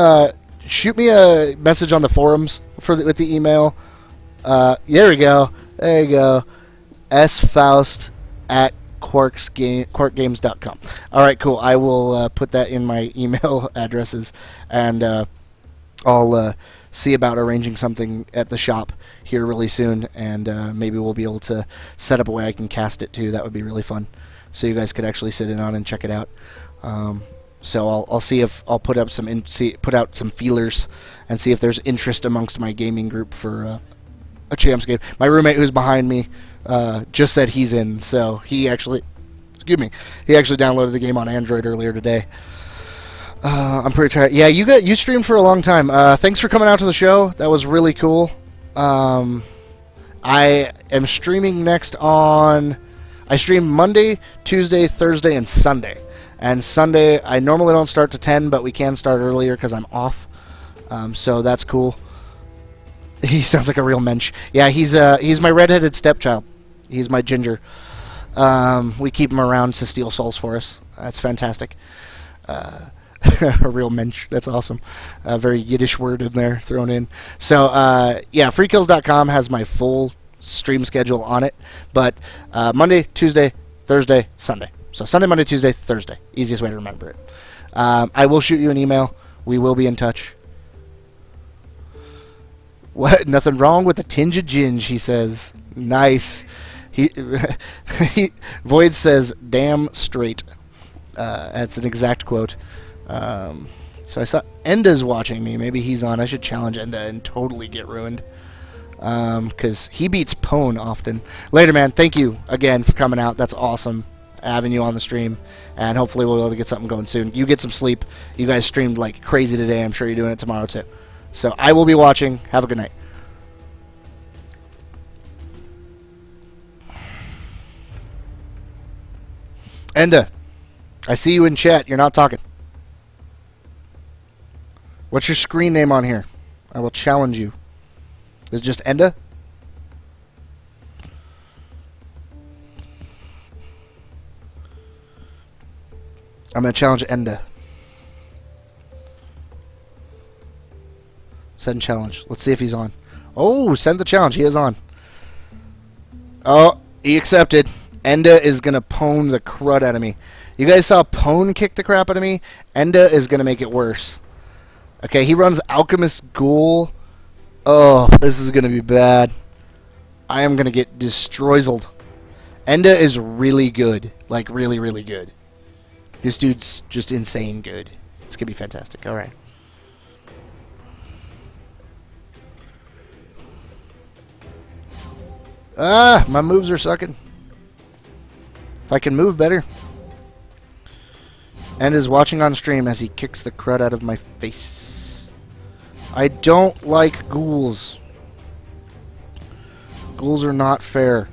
shoot me a message on the forums with the email. There we go. There you go. sfaust@quarkgames.com. Alright, cool. I will put that in my email addresses, and I'll see about arranging something at the shop here really soon, and maybe we'll be able to set up a way I can cast it too. That would be really fun, so you guys could actually sit in on and check it out. So I'll see if I'll put out some feelers and see if there's interest amongst my gaming group for a champs game. My roommate who's behind me just said he's in, so he actually downloaded the game on Android earlier today. I'm pretty tired. Yeah, you streamed for a long time. Thanks for coming out to the show. That was really cool. I am streaming next on. I stream Monday, Tuesday, Thursday, and Sunday. And Sunday, I normally don't start to 10, but we can start earlier because I'm off. So that's cool. He sounds like a real mensch. Yeah, he's my redheaded stepchild. He's my ginger. We keep him around to steal souls for us. That's fantastic. A real mensch. That's awesome. A very Yiddish word in there thrown in. So yeah, Freakillz.com has my full stream schedule on it. But Monday, Tuesday, Thursday, Sunday. So Sunday, Monday, Tuesday, Thursday. Easiest way to remember it. I will shoot you an email. We will be in touch. What? Nothing wrong with a tinge of ginge, he says. Nice. Void says, damn straight. That's an exact quote. So I saw Enda's watching me. Maybe he's on. I should challenge Enda and totally get ruined. Because he beats Pwn often. Later, man. Thank you again for coming out. That's awesome having you on the stream. And hopefully we'll be able to get something going soon. You get some sleep. You guys streamed like crazy today. I'm sure you're doing it tomorrow too. So I will be watching. Have a good night. Enda, I see you in chat. You're not talking. What's your screen name on here? I will challenge you. Is it just Enda? I'm going to challenge Enda. Send challenge. Let's see if he's on. Oh, send the challenge. He is on. Oh, he accepted. Enda is going to pwn the crud out of me. You guys saw Pwn kick the crap out of me? Enda is going to make it worse. Okay, he runs Alchemist Ghoul. Oh, this is going to be bad. I am going to get destroyed. Enda is really good. Like, really, really good. This dude's just insane good. It's going to be fantastic. Alright. Ah, my moves are sucking. If I can move better. And is watching on stream as he kicks the crud out of my face. I don't like ghouls. Ghouls are not fair.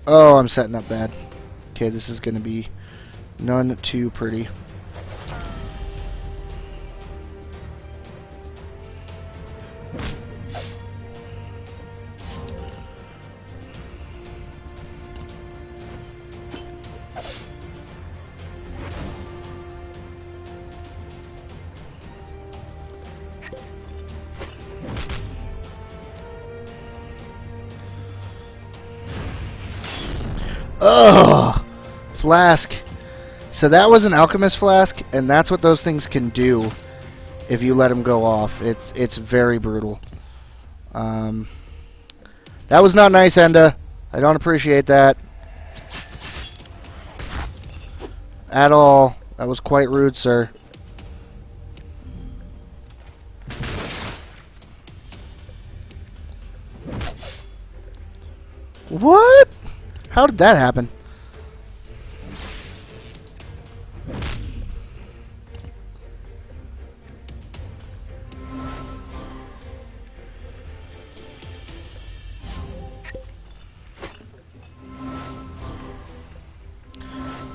Oh, I'm setting up bad. Okay, this is going to be none too pretty. Ugh! Flask. So that was an alchemist flask, and that's what those things can do if you let them go off. It's very brutal. That was not nice, Enda. I don't appreciate that at all. That was quite rude, sir. What? How did that happen?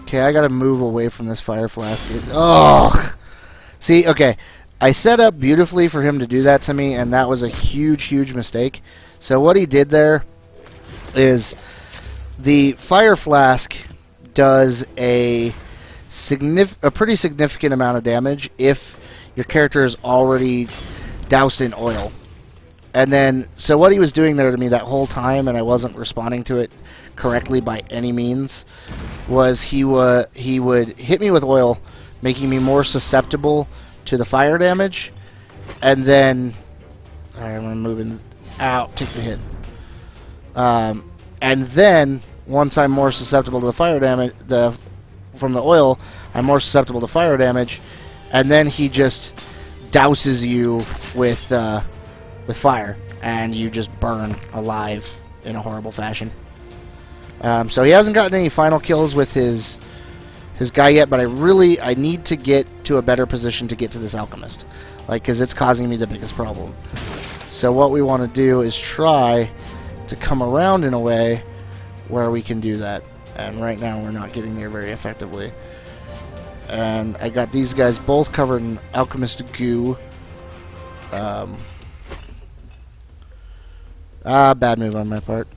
Okay, I gotta move away from this fire flask. Oh! See, okay. I set up beautifully for him to do that to me, and that was a huge, huge mistake. So what he did there is the fire flask does a pretty significant amount of damage if your character is already doused in oil. And then, so what he was doing there to me that whole time, and I wasn't responding to it correctly by any means, was he would hit me with oil, making me more susceptible to the fire damage, and then I'm moving out, take the hit, and then once I'm more susceptible to the fire damage, from the oil, I'm more susceptible to fire damage, and then he just douses you with fire, and you just burn alive in a horrible fashion. So he hasn't gotten any final kills with his guy yet, but I need to get to a better position to get to this alchemist, like, because it's causing me the biggest problem. So what we want to do is try to come around in a way where we can do that, and right now we're not getting there very effectively. And I got these guys both covered in alchemist goo. Bad move on my part.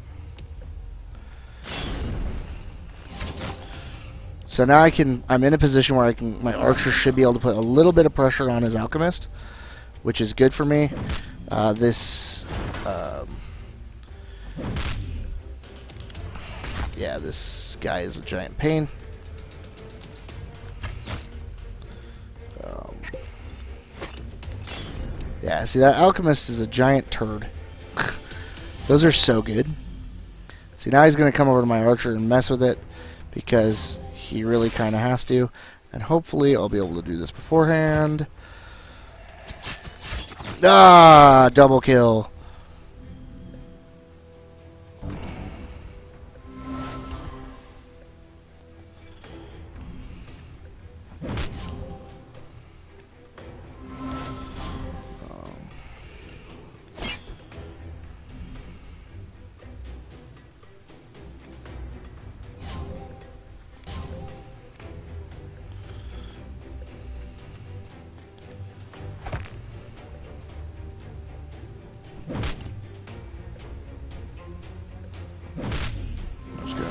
So now I'm in a position where my archer should be able to put a little bit of pressure on his alchemist, which is good for me. Yeah, this guy is a giant pain. Yeah, see, that alchemist is a giant turd. Those are so good. See, now he's going to come over to my archer and mess with it, because he really kind of has to. And hopefully I'll be able to do this beforehand. Ah, double kill.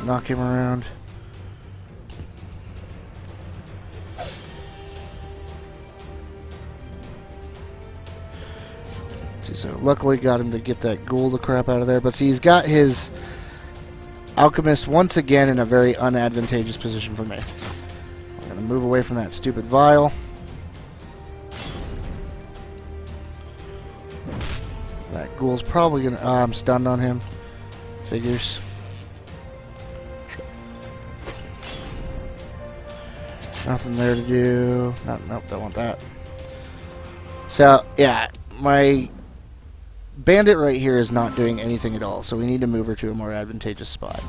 Knock him around. See, so luckily got him to get that ghoul the crap out of there. But see, he's got his alchemist once again in a very unadvantageous position for me. I'm going to move away from that stupid vial. That ghoul's probably going to... I'm stunned on him. Figures. Nothing there to do. Nope, don't want that. So, yeah, my bandit right here is not doing anything at all, so we need to move her to a more advantageous spot.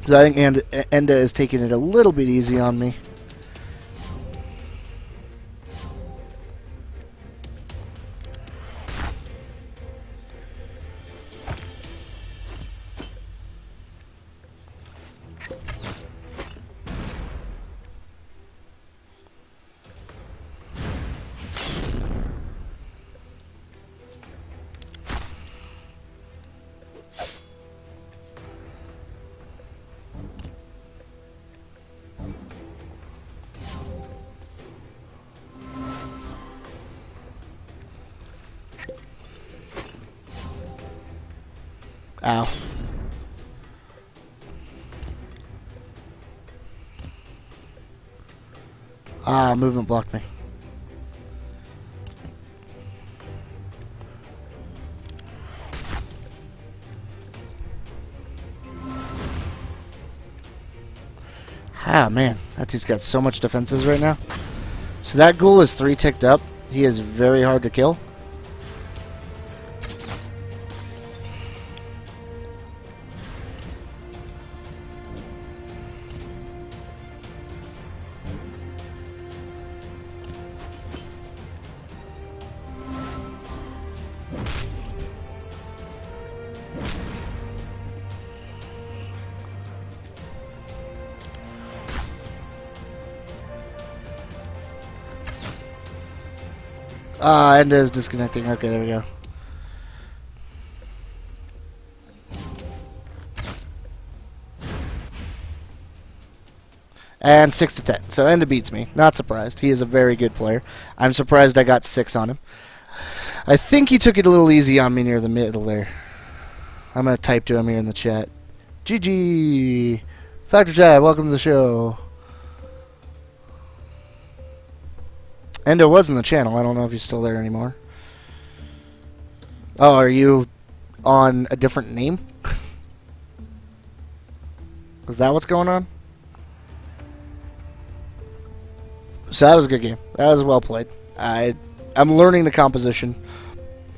So I think Enda is taking it a little bit easy on me. Ow. Ah, movement blocked me. Ah, man. That dude's got so much defenses right now. So that ghoul is 3 ticked up. He is very hard to kill. Enda is disconnecting. Okay, there we go. And 6 to 10. So Enda beats me. Not surprised. He is a very good player. I'm surprised I got 6 on him. I think he took it a little easy on me near the middle there. I'm going to type to him here in the chat. GG! Factor Chat, welcome to the show. Endo was in the channel. I don't know if he's still there anymore. Oh, are you on a different name? Is that what's going on? So that was a good game. That was well played. I'm learning the composition.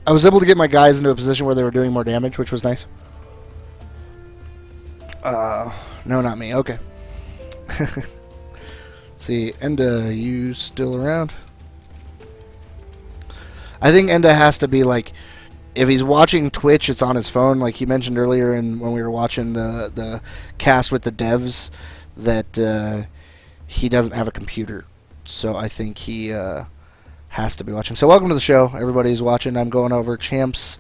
I was able to get my guys into a position where they were doing more damage, which was nice. No, not me. Okay. See, Enda, you still around? I think Enda has to be like, if he's watching Twitch, it's on his phone, like he mentioned earlier, and when we were watching the cast with the devs, that he doesn't have a computer. So I think he has to be watching. So welcome to the show, everybody who's watching. I'm going over Champs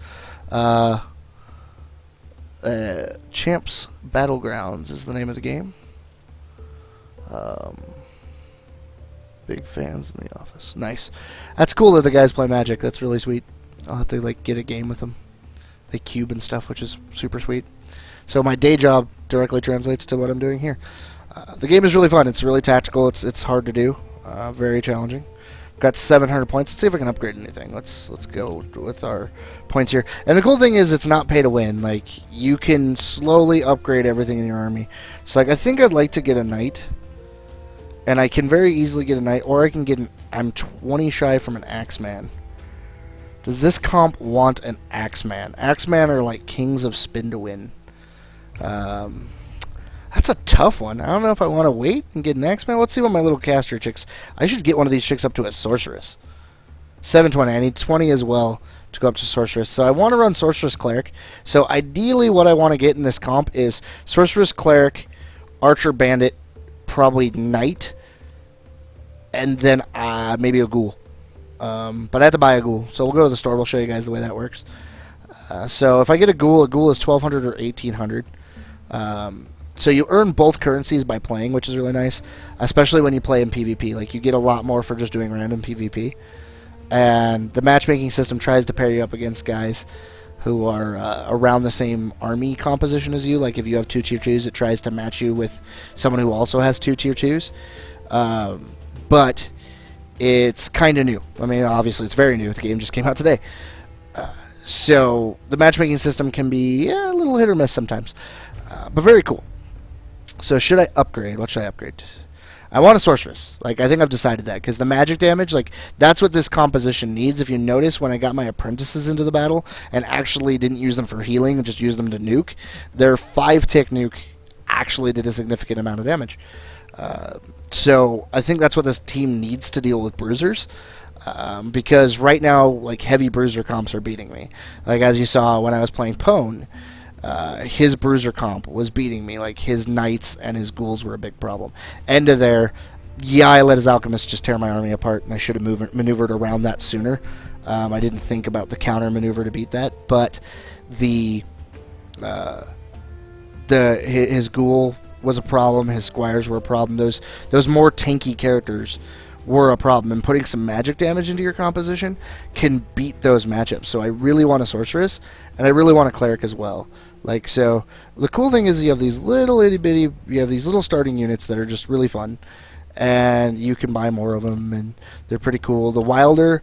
Battlegrounds is the name of the game. Big fans in the office. Nice. That's cool that the guys play Magic. That's really sweet. I'll have to like get a game with them. They cube and stuff, which is super sweet. So my day job directly translates to what I'm doing here. The game is really fun. It's really tactical. It's hard to do. Very challenging. Got 700 points. Let's see if I can upgrade anything. Let's go with our points here. And the cool thing is it's not pay to win. Like, you can slowly upgrade everything in your army. So like, I think I'd like to get a knight. And I can very easily get a knight, or I can get an... I'm 20 shy from an Axeman. Does this comp want an Axeman? Axeman are like kings of spin to win. That's a tough one. I don't know if I want to wait and get an Axeman. Let's see what my little caster chicks... I should get one of these chicks up to a sorceress. 720. I need 20 as well to go up to sorceress. So I want to run sorceress cleric. So ideally what I want to get in this comp is sorceress cleric, archer bandit, probably knight, and then maybe a ghoul. But I have to buy a ghoul, so we'll go to the store. We'll show you guys the way that works. So if I get a ghoul is 1,200 or 1,800. So you earn both currencies by playing, which is really nice, especially when you play in PvP. Like, you get a lot more for just doing random PvP. And the matchmaking system tries to pair you up against guys who are around the same army composition as you. Like, if you have 2 tier 2s, it tries to match you with someone who also has 2 tier 2s. But it's kind of new. I mean, obviously it's very new. The game just came out today. So the matchmaking system can be a little hit or miss sometimes. But very cool. So should I upgrade? What should I upgrade to? I want a sorceress. Like, I think I've decided that, because the magic damage, like, that's what this composition needs. If you notice, when I got my apprentices into the battle and actually didn't use them for healing and just used them to nuke, their 5-tick nuke actually did a significant amount of damage. So I think that's what this team needs to deal with bruisers. Because right now, like, heavy bruiser comps are beating me. Like, as you saw when I was playing Pwn, his bruiser comp was beating me. Like, his knights and his ghouls were a big problem. End of there. Yeah, I let his alchemist just tear my army apart, and I should have maneuvered around that sooner. I didn't think about the counter maneuver to beat that, but his ghoul was a problem. His squires were a problem. Those more tanky characters were a problem, and putting some magic damage into your composition can beat those matchups. So I really want a sorceress, and I really want a cleric as well. Like, so the cool thing is you have these little itty bitty, you have these little starting units that are just really fun, and you can buy more of them, and they're pretty cool. The Wilder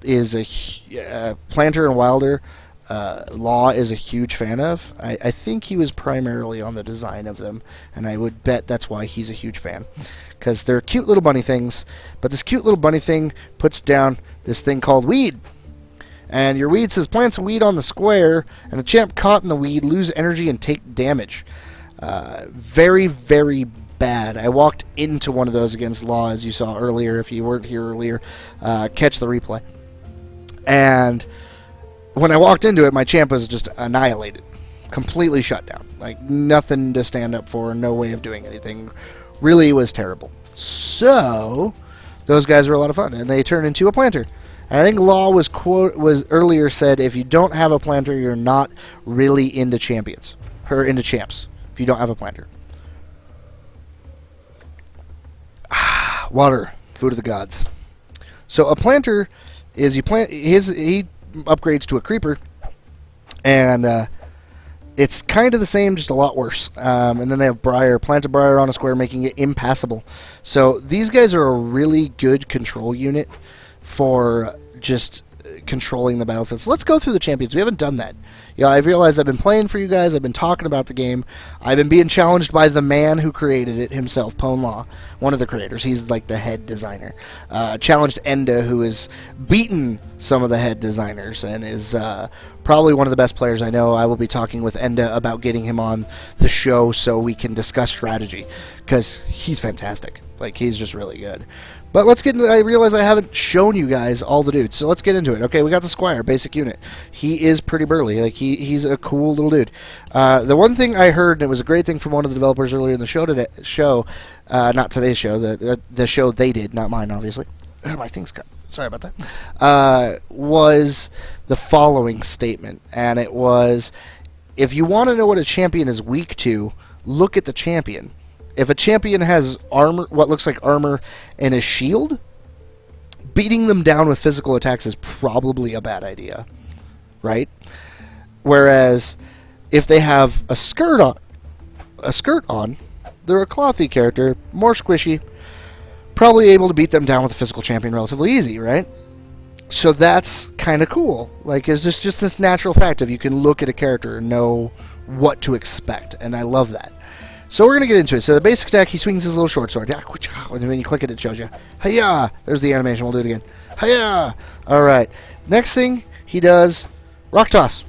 is a planter and Wilder Law is a huge fan of. I think he was primarily on the design of them, and I would bet that's why he's a huge fan. Because they're cute little bunny things, but this cute little bunny thing puts down this thing called weed. And your weed says plants weed on the square, and a champ caught in the weed lose energy and take damage. Very, very bad. I walked into one of those against Law, as you saw earlier. If you weren't here earlier, catch the replay. And when I walked into it, my champ was just annihilated. Completely shut down. Like, nothing to stand up for, no way of doing anything. Really was terrible. So, those guys were a lot of fun, and they turned into a planter. And I think Law was earlier said, if you don't have a planter, you're not really into champions. Or into champs, if you don't have a planter. Water, food of the gods. So a planter is he upgrades to a creeper, and it's kind of the same, just a lot worse. And then they have Briar, plant a Briar on a square, making it impassable. So these guys are a really good control unit for just controlling the battlefield. So let's go through the champions. We haven't done that. Yeah, I've realized I've been playing for you guys. I've been talking about the game. I've been being challenged by the man who created it himself, Pwn Law, one of the creators. He's like the head designer. Challenged Enda, who has beaten some of the head designers and is probably one of the best players I know. I will be talking with Enda about getting him on the show so we can discuss strategy, because he's fantastic. Like, he's just really good. But let's get into it. I realize I haven't shown you guys all the dudes, so let's get into it. Okay, we got the Squire, basic unit. He is pretty burly. Like, he's a cool little dude. The one thing I heard, and it was a great thing from one of the developers earlier in the show not today's show, the show they did, not mine, obviously. My thing's cut. Sorry about that. Was the following statement, and it was, if you want to know what a champion is weak to, look at the champion. If a champion has armor, what looks like armor, and a shield, beating them down with physical attacks is probably a bad idea, right? Whereas if they have a skirt on, they're a clothy character, more squishy, probably able to beat them down with a physical champion relatively easy, right? So that's kind of cool. Like, it's just this natural fact of you can look at a character and know what to expect, and I love that. So we're going to get into it. So the basic attack, he swings his little short sword. And when you click it, it shows you. Hiya! There's the animation. We'll do it again. Hiya! Alright. Next thing he does, rock toss.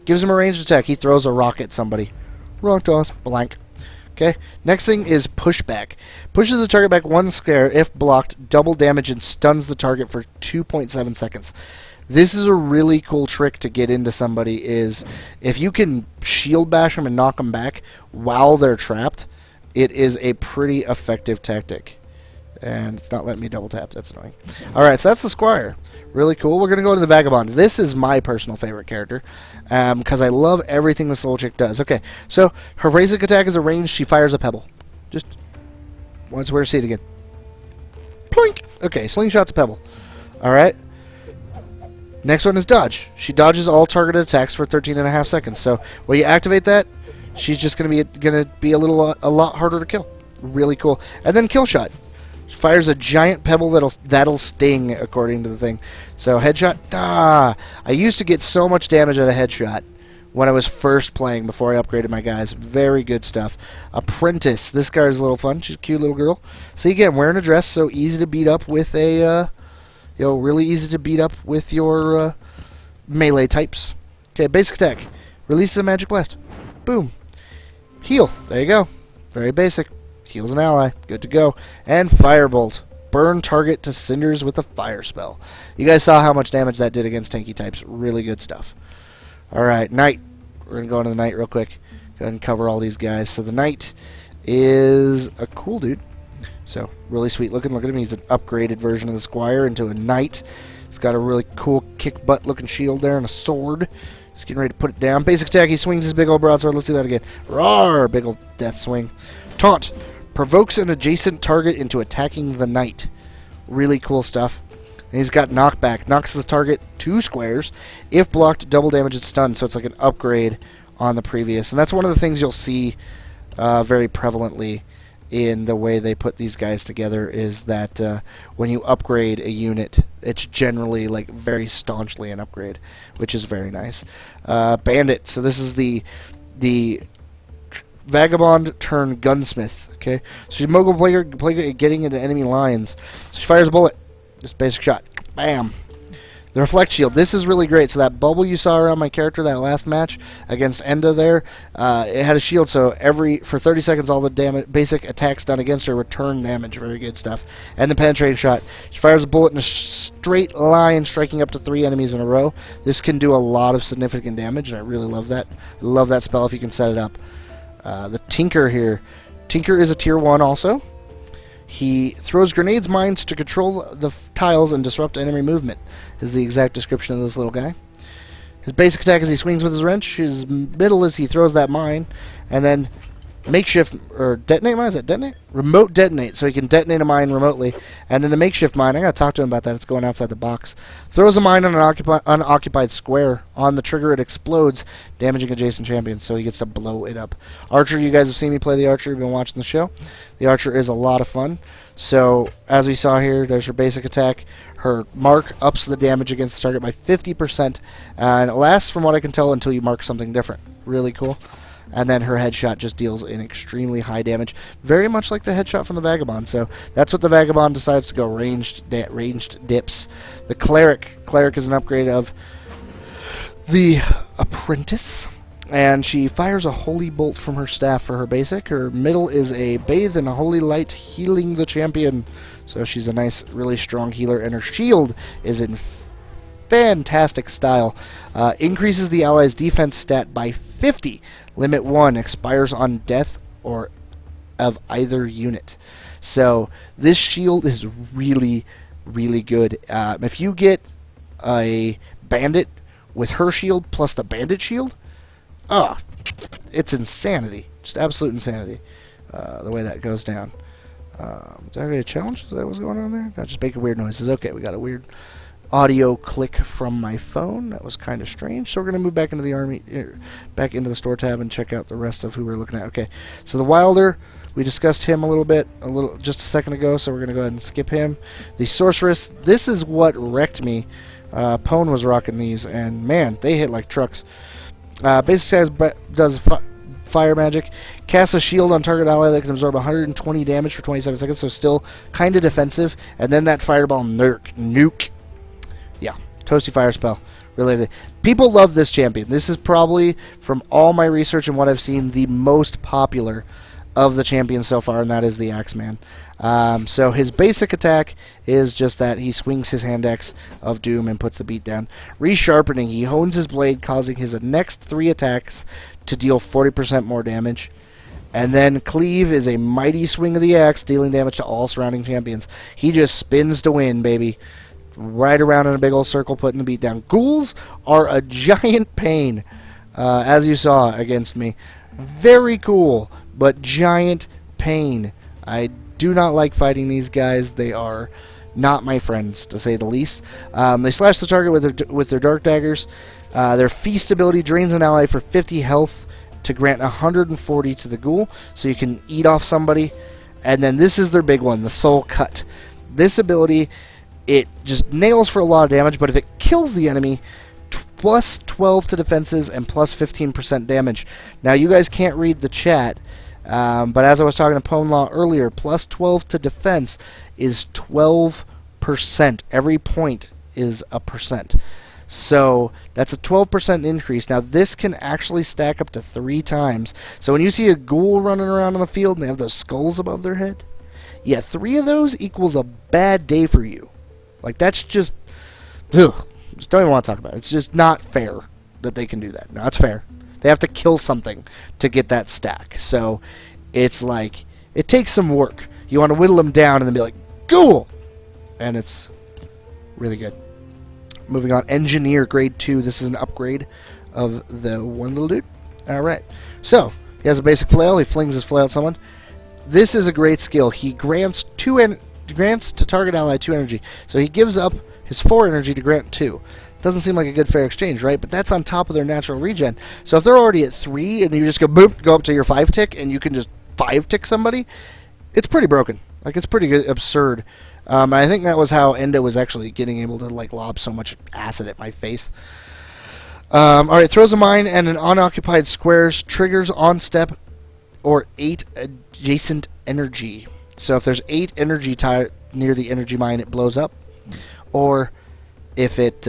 Gives him a ranged attack. He throws a rock at somebody. Rock toss. Blank. Okay. Next thing is pushback. Pushes the target back one square. If blocked, double damage and stuns the target for 2.7 seconds. This is a really cool trick to get into somebody, is if you can shield bash them and knock them back while they're trapped, it is a pretty effective tactic. And it's not letting me double tap. That's annoying. Alright, so that's the Squire. Really cool. We're going to go to the Vagabond. This is my personal favorite character, because I love everything this little chick does. Okay, so her basic attack is a ranged. She fires a pebble. Just once we're to see it again. Ploink! Okay, slingshot's a pebble. Alright. Next one is dodge. She dodges all targeted attacks for 13.5 seconds. So when you activate that, she's just going to be a lot harder to kill. Really cool. And then kill shot. She fires a giant pebble that'll sting, according to the thing. So headshot. I used to get so much damage at a headshot when I was first playing before I upgraded my guys. Very good stuff. Apprentice. This guy is a little fun. She's a cute little girl. See, again, wearing a dress, so easy to beat up with a. Really easy to beat up with your melee types. Okay, basic attack. Releases a magic blast. Boom. Heal. There you go. Very basic. Heals an ally. Good to go. And firebolt. Burn target to cinders with a fire spell. You guys saw how much damage that did against tanky types. Really good stuff. Alright, Knight. We're going to go into the Knight real quick. Go ahead and cover all these guys. So the Knight is a cool dude. So, really sweet looking. Look at him. He's an upgraded version of the Squire into a Knight. He's got a really cool kick-butt looking shield there and a sword. He's getting ready to put it down. Basic attack, he swings his big old broadsword. Let's do that again. Roar! Big old death swing. Taunt. Provokes an adjacent target into attacking the Knight. Really cool stuff. And he's got knockback. Knocks the target 2 squares. If blocked, double damage and stun. So it's like an upgrade on the previous. And that's one of the things you'll see very prevalently in the way they put these guys together is that when you upgrade a unit, it's generally like very staunchly an upgrade, which is very nice. Bandit. So this is the vagabond turn gunsmith. Okay, so she's a mogul player getting into enemy lines. So she fires a bullet. Just basic shot. Bam. The reflect shield. This is really great. So that bubble you saw around my character that last match against Enda there, it had a shield. So for 30 seconds, all the basic attacks done against her return damage. Very good stuff. And the penetrating shot. She fires a bullet in a straight line, striking up to 3 enemies in a row. This can do a lot of significant damage, and I really love that. I love that spell if you can set it up. The Tinker here. Tinker is a tier 1 also. He throws grenades, mines to control the tiles and disrupt enemy movement, is the exact description of this little guy. His basic attack is he swings with his wrench. His middle is he throws that mine, and then makeshift, or detonate mine, is that detonate? Remote detonate, so he can detonate a mine remotely. And then the makeshift mine, I gotta talk to him about that, it's going outside the box. Throws a mine on an unoccupied square. On the trigger it explodes, damaging adjacent champions, so he gets to blow it up. Archer, you guys have seen me play the Archer, you've been watching the show. The Archer is a lot of fun. So, as we saw here, there's her basic attack. Her mark ups the damage against the target by 50%, and it lasts, from what I can tell, until you mark something different. Really cool. And then her headshot just deals in extremely high damage, very much like the headshot from the Vagabond. So that's what the Vagabond decides to go ranged dips. The Cleric is an upgrade of the Apprentice, and she fires a holy bolt from her staff for her basic. Her middle is a bathe in a holy light, healing the champion. So she's a nice, really strong healer, and her shield is in fantastic style. Increases the ally's defense stat by 50. Limit 1 expires on death or of either unit. So this shield is really, really good. If you get a bandit with her shield plus the bandit shield, it's insanity. Just absolute insanity. The way that goes down. Is that a challenge? Is that what's going on there? Not just making weird noises. Okay, we got a weird audio click from my phone. That was kind of strange. So we're going to move back into the back into the store tab and check out the rest of who we're looking at. Okay, so the Wilder, we discussed him a little just a second ago, so we're going to go ahead and skip him. The Sorceress, this is what wrecked me. Pwn was rocking these, and man, they hit like trucks. Basic does fire magic. Casts a shield on target ally that can absorb 120 damage for 27 seconds, so still kind of defensive. And then that fireball nuke. Yeah, toasty fire spell. Really, people love this champion. This is probably, from all my research and what I've seen, the most popular of the champions so far, and that is the Axeman. So his basic attack is just that he swings his hand axe of doom and puts the beat down. Resharpening, he hones his blade, causing his next 3 attacks to deal 40% more damage. And then Cleave is a mighty swing of the axe, dealing damage to all surrounding champions. He just spins to win, baby. Right around in a big old circle, putting the beat down. Ghouls are a giant pain, as you saw against me. Very cool, but giant pain. I do not like fighting these guys. They are not my friends, to say the least. They slash the target with their dark daggers. Their feast ability drains an ally for 50 health to grant 140 to the ghoul, so you can eat off somebody. And then this is their big one, the Soul Cut. This ability, it just nails for a lot of damage, but if it kills the enemy, plus 12 to defenses and plus 15% damage. Now, you guys can't read the chat, but as I was talking to Pwn Law earlier, plus 12 to defense is 12%. Every point is a percent. So that's a 12% increase. Now, this can actually stack up to 3 times. So when you see a ghoul running around on the field and they have those skulls above their head, yeah, 3 of those equals a bad day for you. Like, that's just, ugh, just don't even want to talk about it. It's just not fair that they can do that. No, it's fair. They have to kill something to get that stack. So it's like, it takes some work. You want to whittle them down and then be like, ghoul! And it's really good. Moving on, Engineer Grade 2. This is an upgrade of the one little dude. Alright. So, he has a basic flail. He flings his flail at someone. This is a great skill. He grants to target ally 2 energy. So he gives up his 4 energy to grant 2. Doesn't seem like a good fair exchange, right? But that's on top of their natural regen. So if they're already at 3 and you just go boop, go up to your 5 tick and you can just 5 tick somebody, it's pretty broken. Like, it's pretty good, absurd. I think that was how Enda was actually getting able to like lob so much acid at my face. Alright, throws a mine and an unoccupied squares, triggers on step or 8 adjacent energy. So if there's 8 energy near the energy mine, it blows up. Or if it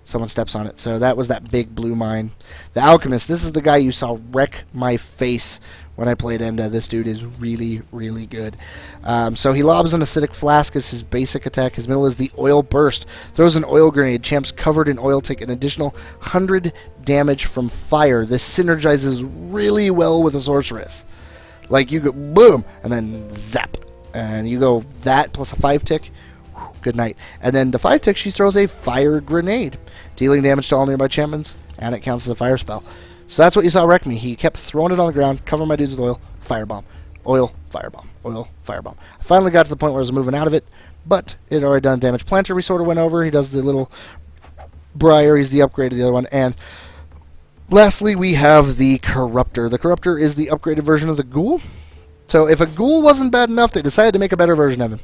someone steps on it. So that was that big blue mine. The Alchemist, this is the guy you saw wreck my face when I played Enda. This dude is really, really good. So he lobs an acidic flask as his basic attack. His middle is the oil burst. Throws an oil grenade. Champs covered in oil take an additional 100 damage from fire. This synergizes really well with a sorceress. Like, you go boom, and then zap. And you go that plus a 5 tick. Good night. And then the 5 tick, she throws a fire grenade, dealing damage to all nearby champions, and it counts as a fire spell. So that's what you saw wreck me. He kept throwing it on the ground, covering my dudes with oil, firebomb, oil, firebomb, oil, firebomb. I finally got to the point where I was moving out of it, but it had already done damage. Planter, we sort of went over. He does the little Briar. He's the upgrade of the other one. And lastly, we have the Corruptor. The Corruptor is the upgraded version of the Ghoul. So if a Ghoul wasn't bad enough, they decided to make a better version of him.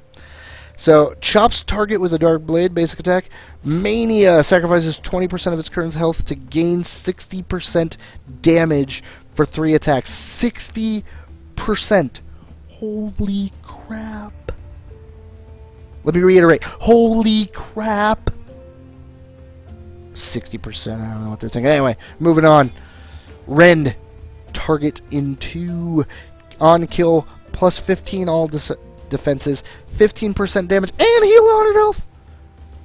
So, chops target with a Dark Blade, basic attack. Mania sacrifices 20% of its current health to gain 60% damage for 3 attacks. 60%. Holy crap. Let me reiterate. Holy crap. 60%, I don't know what they're thinking. Anyway, moving on. Rend. Target in 2. On kill, plus 15 all defenses, 15% damage, and heal 100 health.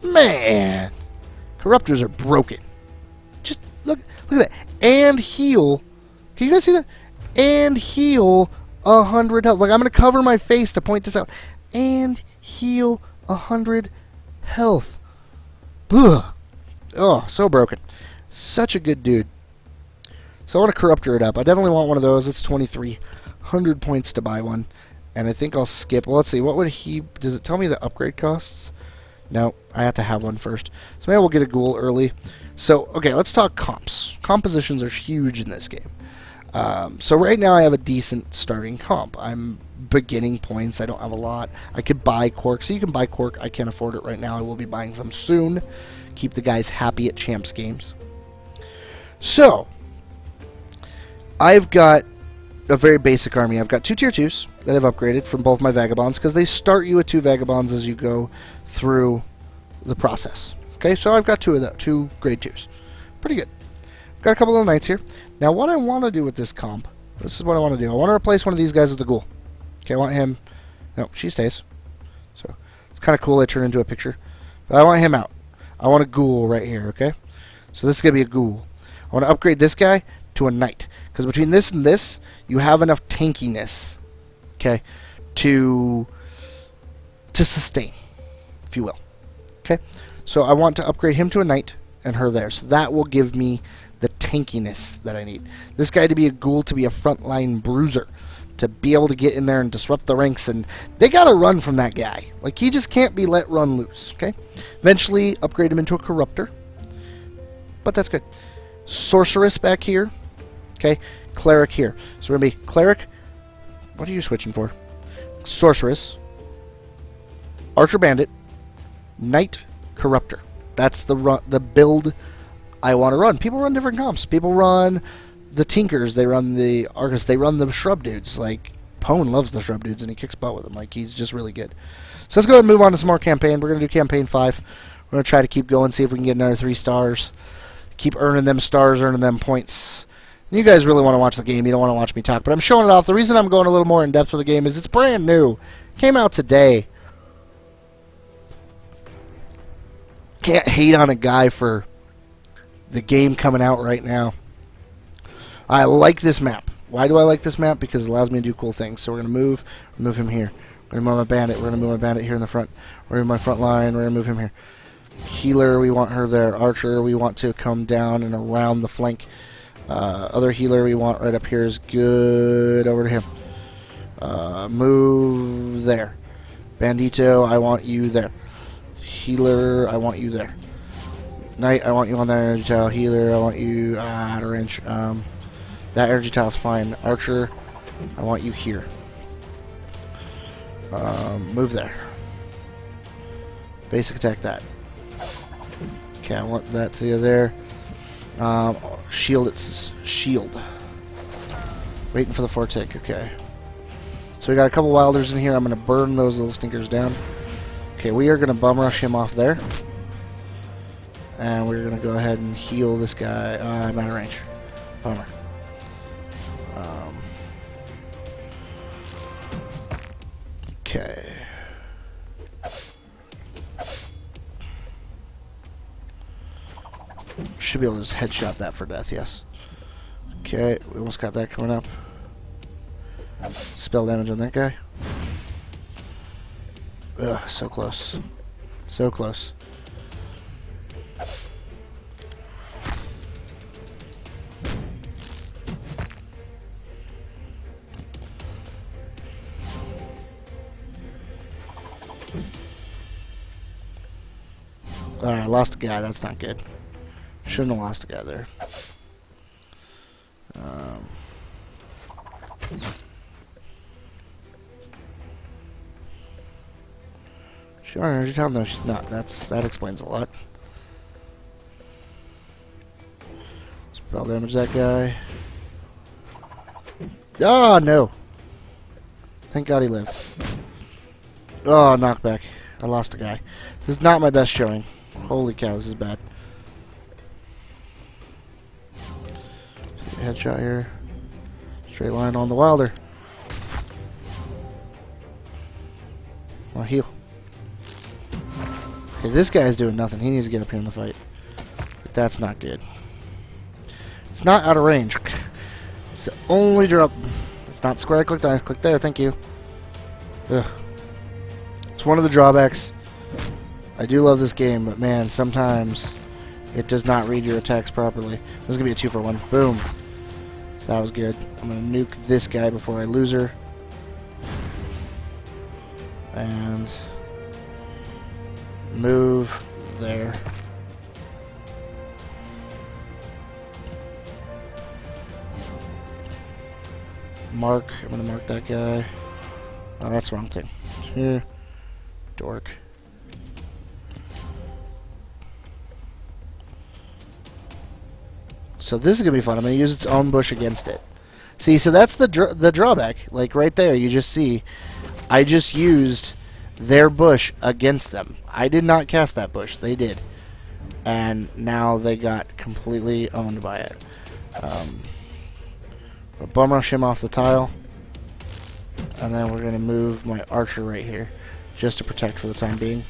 Man, Corruptors are broken. Just look at that. And heal. Can you guys see that? And heal 100 health. Like, I'm gonna cover my face to point this out. And heal 100 health. Ugh. Oh, so broken. Such a good dude. So I want to Corruptor it up. I definitely want one of those. It's 2,300 points to buy one. And I think I'll skip. Well, let's see. What would he... Does it tell me the upgrade costs? No, I have to have one first. So maybe we'll get a Ghoul early. So, okay, let's talk comps. Compositions are huge in this game. So right now I have a decent starting comp. I'm beginning points. I don't have a lot. I could buy Cork. So you can buy Cork. I can't afford it right now. I will be buying some soon. Keep the guys happy at Champs games. So, I've got a very basic army. I've got 2 tier 2s that I've upgraded from both my Vagabonds, because they start you with 2 Vagabonds as you go through the process. Okay, so I've got 2 of them, 2 grade 2s. Pretty good. Got a couple of Knights here. Now what I want to do with this comp, this is what I want to do. I want to replace one of these guys with a Ghoul. Okay, I want him... No, she stays. So, it's kind of cool they turn into a picture. But I want him out. I want a Ghoul right here, okay? So this is going to be a Ghoul. I want to upgrade this guy to a Knight. Because between this and this, you have enough tankiness, okay, to sustain, if you will. Okay? So I want to upgrade him to a Knight and her there. So that will give me the tankiness that I need. This guy to be a Ghoul, to be a frontline bruiser, to be able to get in there and disrupt the ranks, and they gotta run from that guy. Like, he just can't be let run loose, okay? Eventually upgrade him into a Corruptor, but that's good. Sorceress back here, okay? Cleric here. So we're gonna be Cleric. What are you switching for? Sorceress, Archer Bandit, Knight, Corruptor. That's the build I want to run. People run different comps. People run the Tinkers, they run the Argus, they run the Shrub dudes. Like, Pone loves the Shrub dudes, and he kicks butt with them. Like, he's just really good. So let's go ahead and move on to some more campaign. We're going to do campaign 5. We're going to try to keep going, see if we can get another 3 stars. Keep earning them stars, earning them points. And you guys really want to watch the game. You don't want to watch me talk. But I'm showing it off. The reason I'm going a little more in depth with the game is it's brand new. Came out today. Can't hate on a guy for the game coming out right now. I like this map. Why do I like this map? Because it allows me to do cool things. So we're going to move him here. We're going to move my bandit. We're going to move my bandit here in the front. We're in my front line. We're going to move him here. Healer, we want her there. Archer, we want to come down and around the flank. Other healer we want right up here is good. Over to him. Move there. Bandito, I want you there. Healer, I want you there. Knight, I want you on that energy tile. Healer, I want you out of range. That energy tile is fine. Archer, I want you here. Move there. Basic attack that. Okay, I want that to go there. Shield its shield. Waiting for the Fortic, okay. So we got a couple wilders in here. I'm gonna burn those little stinkers down. Okay, we are gonna bum rush him off there. And we're gonna go ahead and heal this guy. I'm out of range. Bummer. Okay. Should be able to just headshot that for death, yes. Okay, we almost got that coming up. Spell damage on that guy. Ugh, so close. So close. Alright, I lost a guy, that's not good. Shouldn't have lost a guy there. Sure, energy tell? No, she's not. That explains a lot. Spell damage that guy. Oh no! Thank God he lived. Oh, knockback. I lost a guy. This is not my best showing. Holy cow, this is bad. Headshot here. Straight line on the wilder. I'll heal. Okay, this guy's doing nothing. He needs to get up here in the fight. But that's not good. It's not out of range. It's the only drop. It's not square click there. Click there. Thank you. Ugh. It's one of the drawbacks. I do love this game, but man, sometimes it does not read your attacks properly. This is gonna be a 2-for-1. Boom. So that was good. I'm gonna nuke this guy before I lose her. And move there. Mark. I'm gonna mark that guy. Oh, that's the wrong thing. Here. Dork. So this is gonna be fun. I'm gonna use its own bush against it. See, so that's the drawback. Like right there, you just see, I just used their bush against them. I did not cast that bush. They did, and now they got completely owned by it. I'll bum rush him off the tile, and then we're gonna move my archer right here, just to protect for the time being.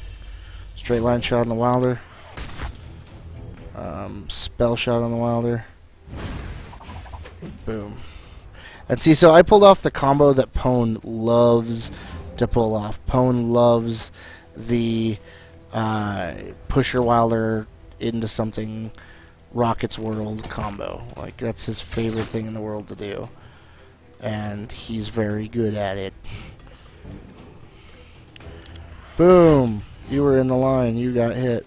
Straight line shot on the wilder. Spell shot on the wilder. Boom. And see, so I pulled off the combo that Pwn loves to pull off. Pwn loves the push your wilder into something Rocket's World combo. Like, that's his favorite thing in the world to do. And he's very good at it. Boom! You were in the line. You got hit.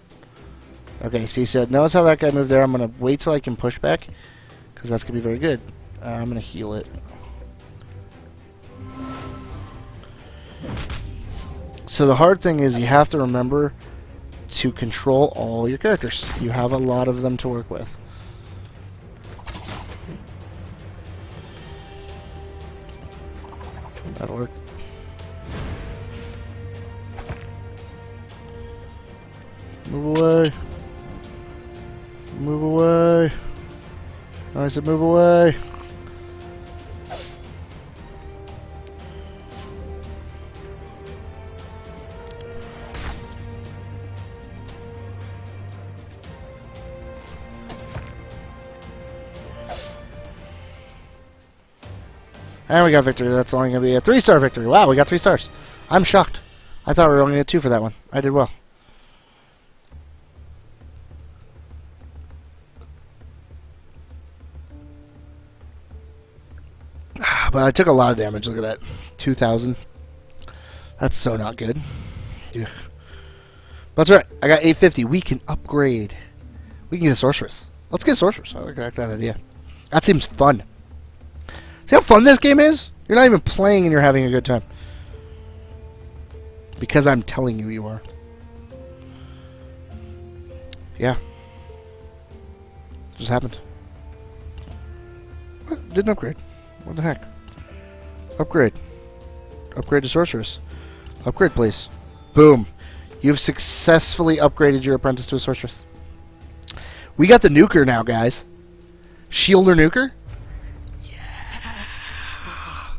Okay, so he said, notice how that guy moved there. I'm going to wait till I can push back, because that's going to be very good. I'm going to heal it. So the hard thing is you have to remember to control all your characters. You have a lot of them to work with. That'll work. Move away. Move away. I said move away. And we got victory. That's only going to be a 3-star victory. Wow, we got 3 stars. I'm shocked. I thought we were only going to get 2 for that one. I did well. But I took a lot of damage. Look at that. 2,000. That's so not good. Yeah. That's right. I got 850. We can upgrade. We can get a sorceress. Let's get a sorceress. I like that idea. That seems fun. See how fun this game is? You're not even playing and you're having a good time. Because I'm telling you, you are. Yeah. Just happened. What? Didn't upgrade. What the heck? Upgrade. Upgrade to sorceress. Upgrade, please. Boom. You've successfully upgraded your apprentice to a sorceress. We got the nuker now, guys. Shielder nuker? Yeah.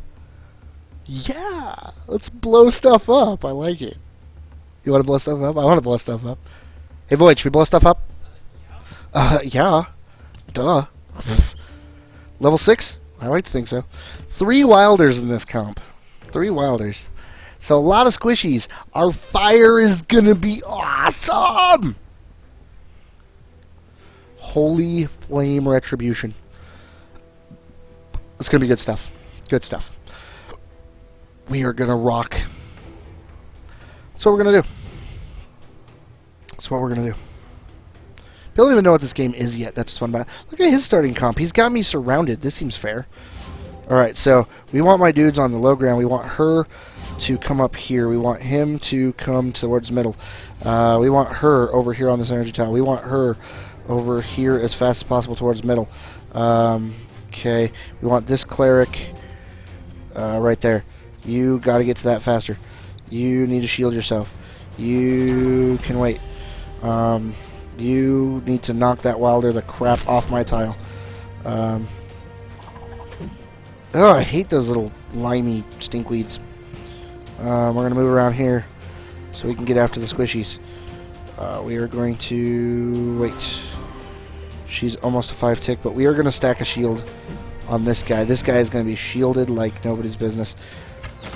Yeah. Let's blow stuff up. I like it. You want to blow stuff up? I want to blow stuff up. Hey, Void, should we blow stuff up? Yeah. Duh. Level 6? I like to think so. 3 wilders in this comp. 3 wilders. So a lot of squishies. Our fire is gonna be awesome! Holy Flame Retribution. It's gonna be good stuff. Good stuff. We are gonna rock. That's what we're gonna do. That's what we're gonna do. I don't even know what this game is yet. That's what's fun about it. Look at his starting comp. He's got me surrounded. This seems fair. Alright, so we want my dudes on the low ground. We want her to come up here. We want him to come towards middle. We want her over here on this energy tile. We want her over here as fast as possible towards middle. Okay, we want this cleric right there. You got to get to that faster. You need to shield yourself. You can wait. You need to knock that wilder the crap off my tile. Oh, I hate those little limey stinkweeds. We're going to move around here so we can get after the squishies. We are going to... wait. She's almost a 5-tick, but we are going to stack a shield on this guy. This guy is going to be shielded like nobody's business.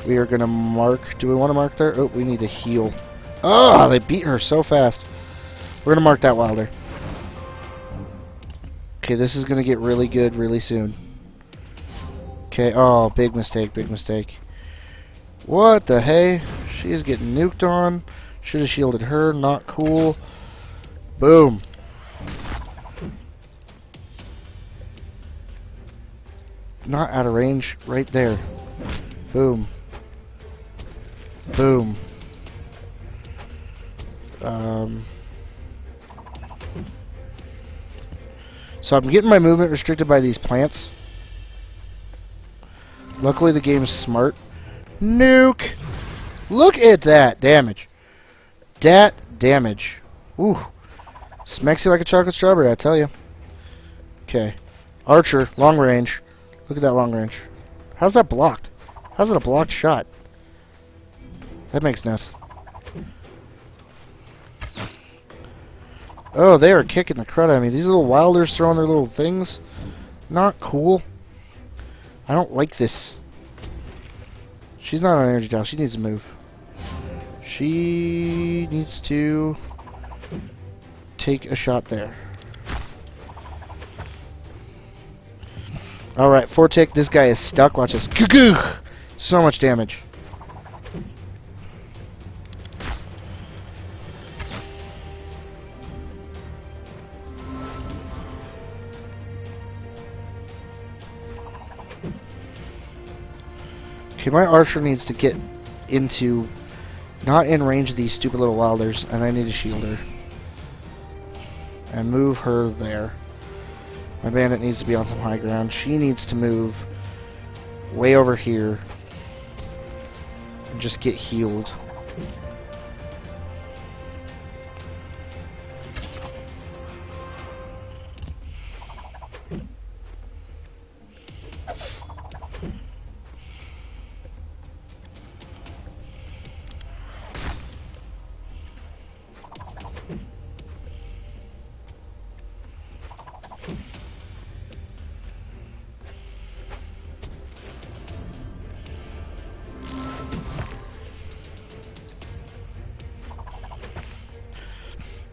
We are going to mark... do we want to mark there? Oh, we need to heal. Oh, they beat her so fast. We're going to mark that wilder. Okay, this is going to get really good really soon. Okay, oh, big mistake, big mistake. What the hey? She is getting nuked on. Should have shielded her, not cool. Boom. Not out of range, right there. Boom. Boom. So I'm getting my movement restricted by these plants. Luckily the game is smart. Nuke! Look at that damage. Dat damage. Ooh. Smacks you like a chocolate strawberry, I tell you. Okay. Archer, long range. Look at that long range. How's that blocked? How's it a blocked shot? That makes sense. Oh, they are kicking the crud out of me. These little wilders throwing their little things. Not cool. I don't like this. She's not on energy tile. She needs to move. She needs to take a shot there. Alright, 4-tick. This guy is stuck. Watch this. So much damage. Okay, my archer needs to get into, not in range of these stupid little wilders, and I need to shield her. And move her there. My bandit needs to be on some high ground. She needs to move way over here and just get healed.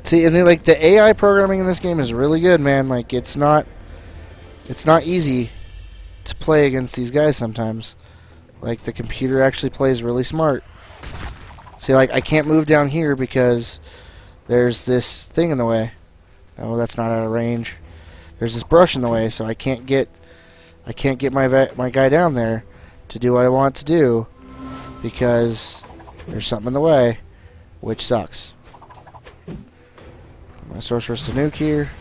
See, and then, like, the AI programming in this game is really good, man. Like, it's not easy to play against these guys sometimes. Like, the computer actually plays really smart. See, like, I can't move down here because there's this thing in the way. Oh, that's not out of range. There's this brush in the way, so I can't get my guy down there to do what I want to do because There's something in the way, which sucks. My sorceress to nuke here.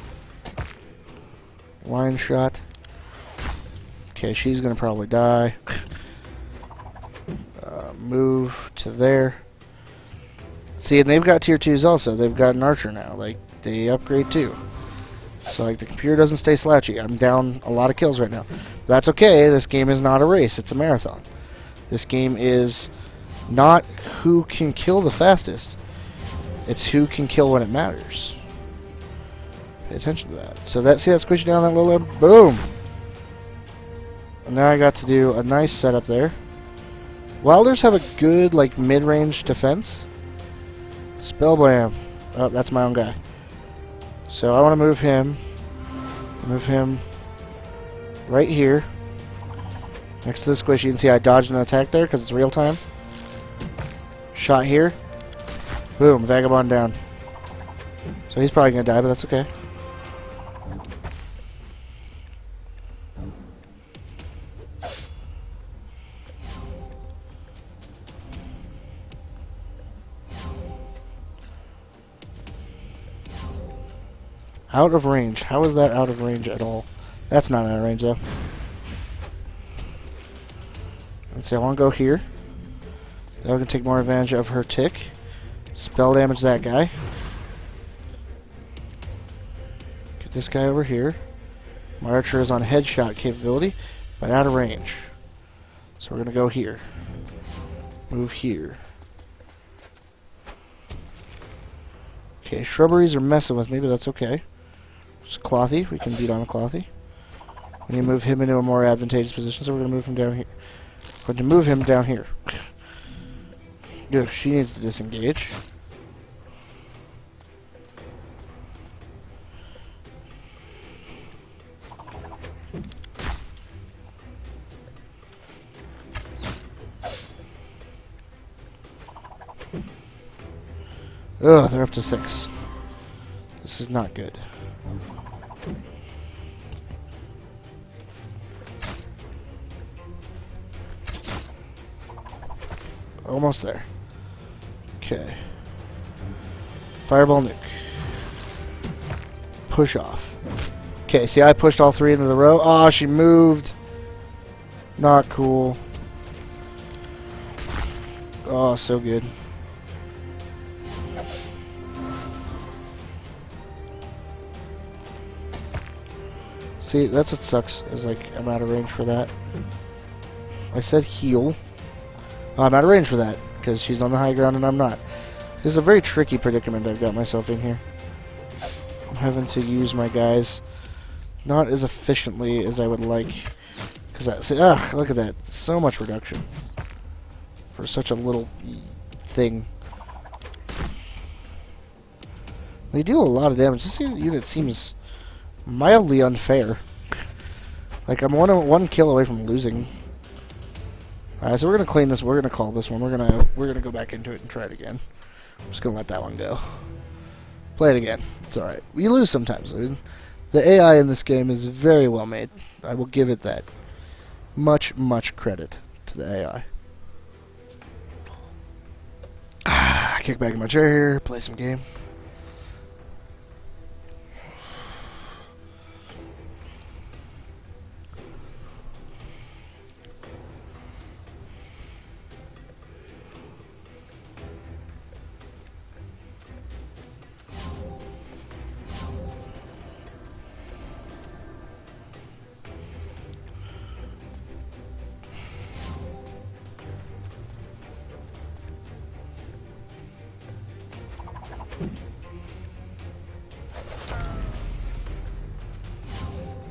Line shot. Okay, she's gonna probably die. Move to there. See, and they've got tier 2s also. They've got an archer now. Like, they upgrade too. So, like, the computer doesn't stay slouchy. I'm down a lot of kills right now. That's okay. This game is not a race. It's a marathon. This game is not who can kill the fastest. It's who can kill when it matters. Pay attention to that. So that, see that squishy down that little load? Boom! And now I got to do a nice setup there. Wilders have a good, like, mid-range defense. Spellblam. Oh, that's my own guy. So I want to move him. Move him right here. Next to the squishy. You can see I dodged an attack there because it's real time. Shot here. Boom. Vagabond down. So he's probably going to die, but that's okay. Out of range. How is that out of range at all? That's not out of range, though. Let's see, I want to go here. Then we can take more advantage of her tick. Spell damage that guy. Get this guy over here. My archer is on headshot capability, but out of range. So we're going to go here. Move here. Okay, shrubberies are messing with me, but that's okay. Just Clothy, we can beat on a Clothy. We need to move him into a more advantageous position, so we're going to move him down here. We're going to move him down here. Ugh, she needs to disengage. Ugh, they're up to 6. This is not good. Almost there. Okay. Fireball nuke. Push off. Okay, see, I pushed all 3 into the row. Oh, she moved. Not cool. Oh, so good. See, that's what sucks, is like, I'm out of range for that. I said heal. Oh, I'm out of range for that, because she's on the high ground and I'm not. This is a very tricky predicament I've got myself in here. I'm having to use my guys not as efficiently as I would like. Because I see, look at that. So much reduction for such a little thing. They deal a lot of damage. This unit seems mildly unfair. Like, I'm one kill away from losing. Alright, so we're gonna clean this. We're gonna call this one. We're gonna go back into it and try it again. I'm just gonna let that one go. Play it again. It's alright. We lose sometimes. The AI in this game is very well made. I will give it that. Much credit to the AI. Kick back in my chair here. Play some game.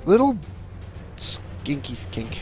Little skinky skink.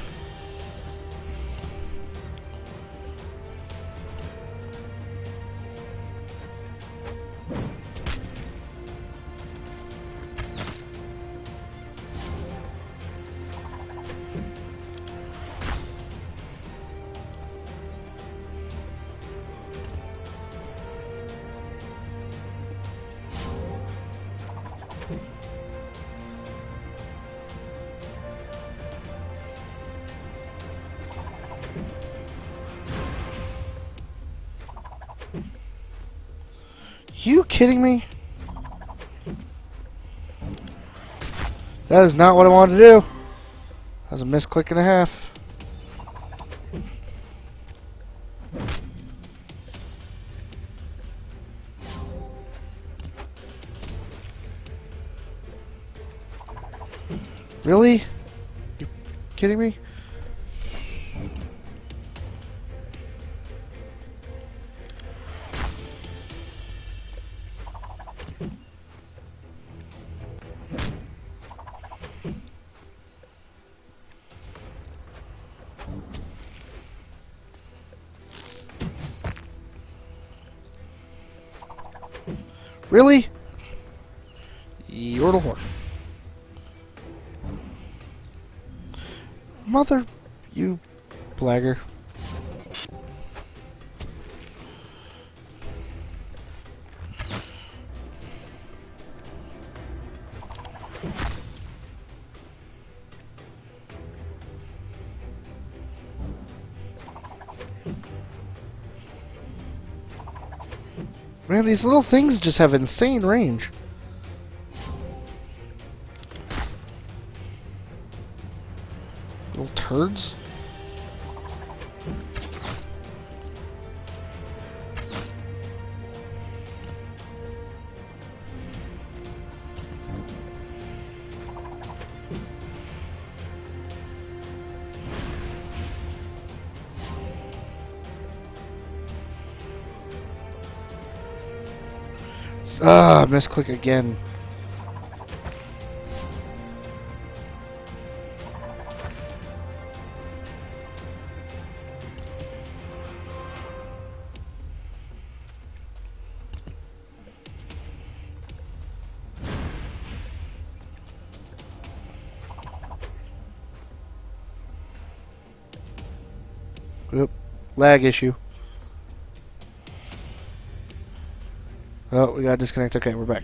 You kidding me? That is not what I wanted to do. That was a misclick and a half. Really? You kidding me? Really? You're the whore. Mother, you blagger. Man, these little things just have insane range. Little turds. Ah, misclick again. Oop, lag issue. Oh, we gotta disconnect. Okay, we're back.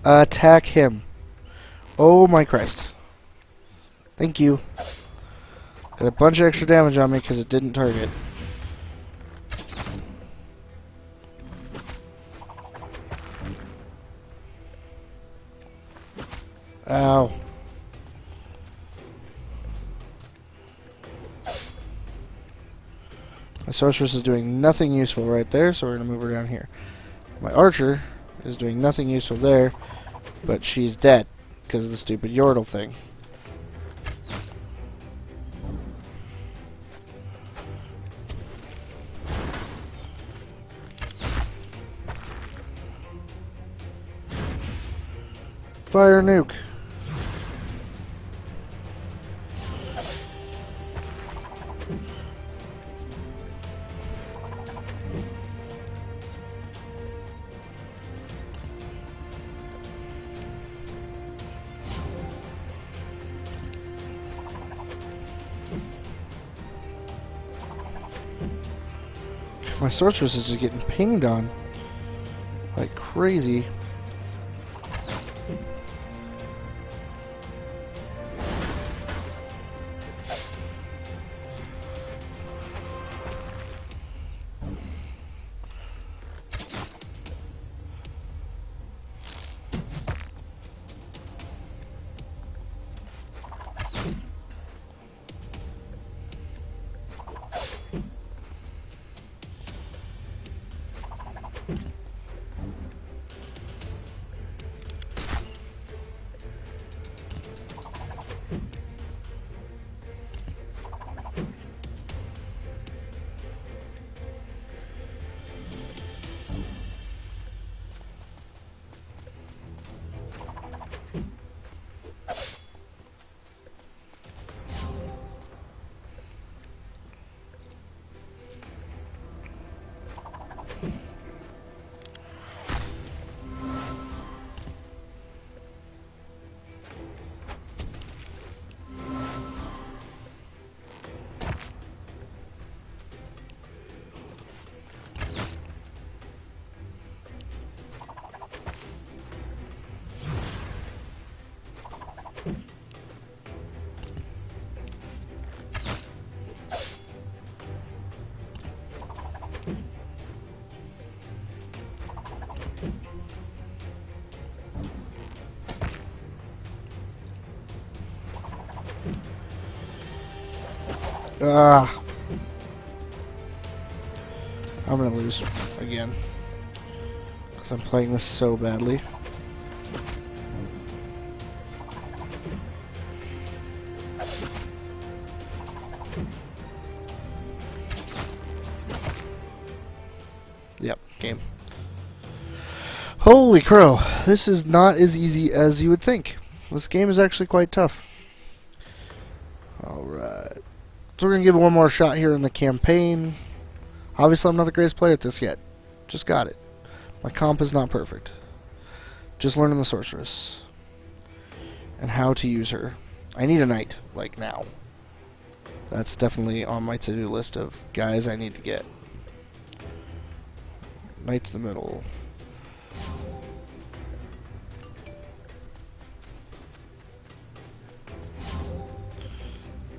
Attack him. Oh my Christ. Thank you. Got a bunch of extra damage on me because it didn't target. Ow. My sorceress is doing nothing useful right there, so we're going to move her down here. My archer is doing nothing useful there, but she's dead because of the stupid Yordle thing. Fire nuke. My sorceress is just getting pinged on like crazy. Ah. I'm gonna lose again. Because I'm playing this so badly. Yep, game. Holy crow. This is not as easy as you would think. This game is actually quite tough. Alright. So we're going to give it one more shot here in the campaign. Obviously I'm not the greatest player at this yet. Just got it. My comp is not perfect. Just learning the sorceress. And how to use her. I need a knight, like now. That's definitely on my to-do list of guys I need to get. Knight to the middle.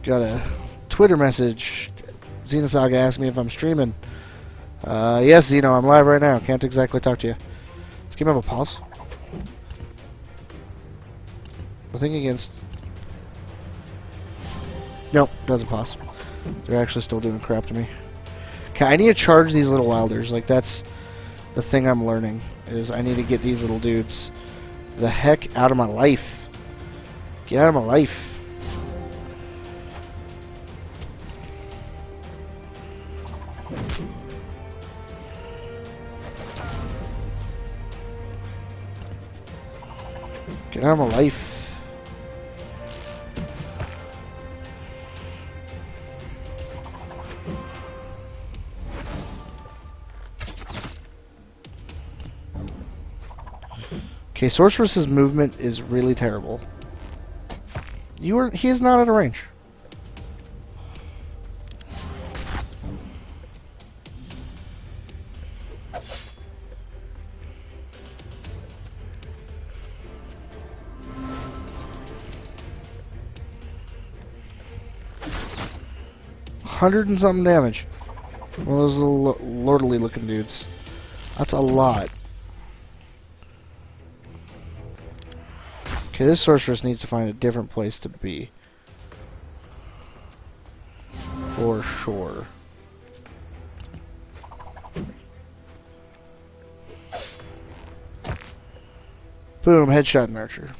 Got a Twitter message. Xenosaga asked me if I'm streaming. Yes, Xeno, I'm live right now. Can't exactly talk to you. Let's give him a pause. Nothing against. Nope, doesn't pause. They're actually still doing crap to me. Okay, I need to charge these little wilders. Like, that's the thing I'm learning. Is I need to get these little dudes the heck out of my life. Get out of my life. Get out of my life. Okay, Sorceress's movement is really terrible. He is not out of range. Hundred and something damage. One of those little lordly looking dudes. That's a lot. Okay, this sorceress needs to find a different place to be. For sure. Boom, headshot and archer.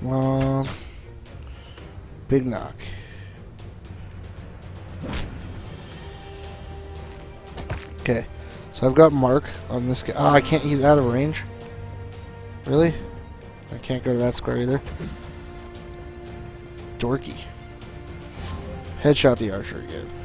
Come on. Big knock. Okay. So I've got Mark on this guy. Oh, I can't. He's out of range. Really? I can't go to that square either. Dorky. Headshot the archer again.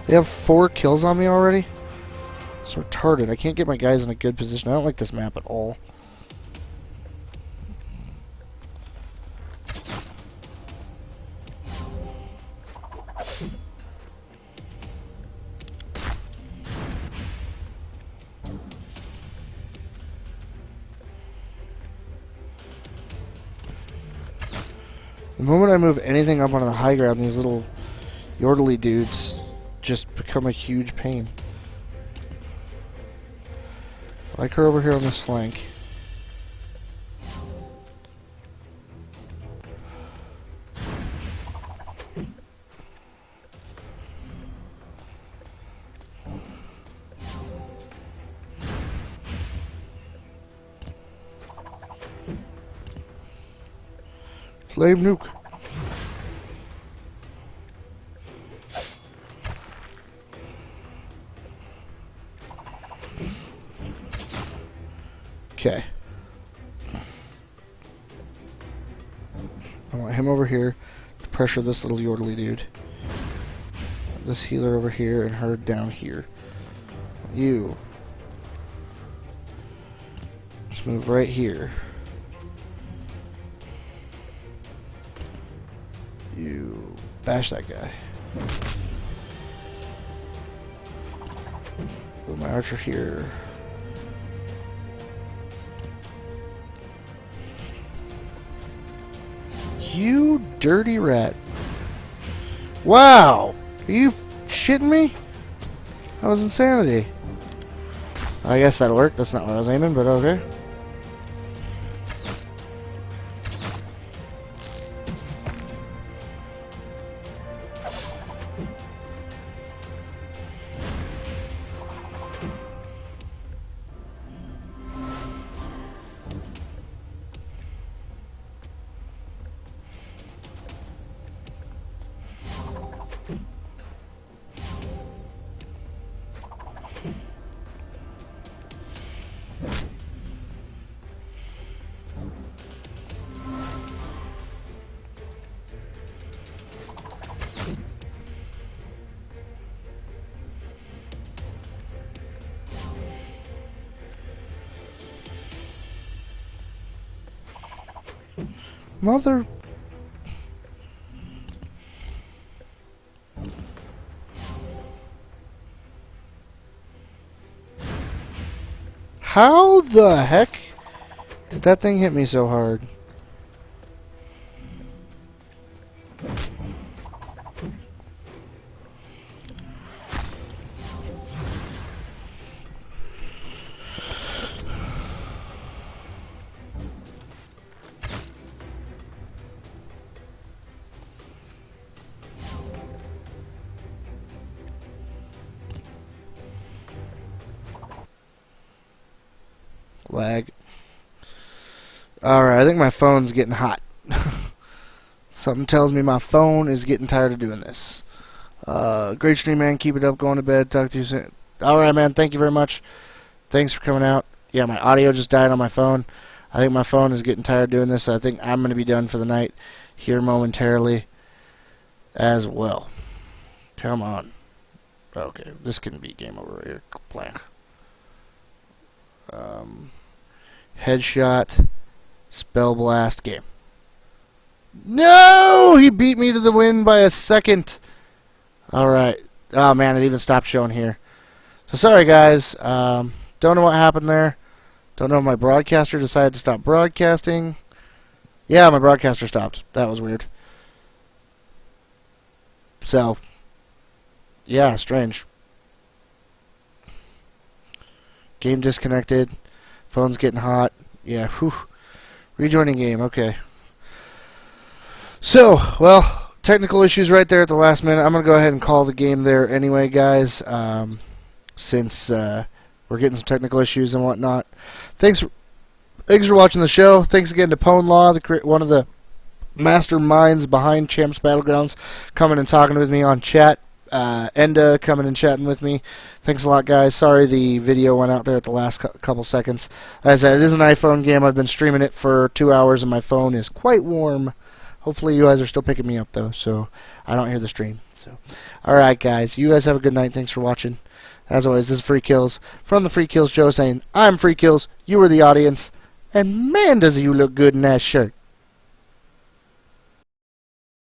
They have 4 kills on me already? It's retarded. I can't get my guys in a good position. I don't like this map at all. The moment I move anything up onto the high ground, these little yordly dudes just become a huge pain. I like her over here on this flank. Flame nuke. Okay. I want him over here to pressure this little yordly dude. this healer over here and her down here. You. Just move right here. You bash that guy. Put my archer here. You dirty rat. Wow! Are you shitting me? That was insanity. I guess that'll work. That's not what I was aiming, but okay. Mother... How the heck did that thing hit me so hard? Lag. Alright, I think my phone's getting hot. Something tells me my phone is getting tired of doing this. Great stream, man. Keep it up. Going to bed. Talk to you soon. Alright, man. Thank you very much. Thanks for coming out. Yeah, my audio just died on my phone. I think my phone is getting tired of doing this, so I think I'm going to be done for the night here momentarily as well. Come on. Okay, this can be game over right here. Blank. Headshot, spell blast, game. No! He beat me to the win by a second. Alright. Oh man, it even stopped showing here. So sorry guys. Don't know what happened there. Don't know if my broadcaster decided to stop broadcasting. Yeah, my broadcaster stopped. That was weird. So, yeah, strange. Game disconnected. Phone's getting hot. Yeah, whew. Rejoining game, okay. So, well, technical issues right there at the last minute. I'm going to go ahead and call the game there anyway, guys, since we're getting some technical issues and whatnot. Thanks for watching the show. Thanks again to Pwn Law, one of the masterminds behind Champs Battlegrounds, coming and talking with me on chat. Enda coming and chatting with me. Thanks a lot, guys. Sorry the video went out there at the last couple seconds. As I said, it is an iPhone game. I've been streaming it for 2 hours, and my phone is quite warm. Hopefully you guys are still picking me up, though, so I don't hear the stream. So, alright, guys. You guys have a good night. Thanks for watching. As always, this is Freakillz from the Freakillz Joe saying, I'm Freakillz, you are the audience, and man does you look good in that shirt.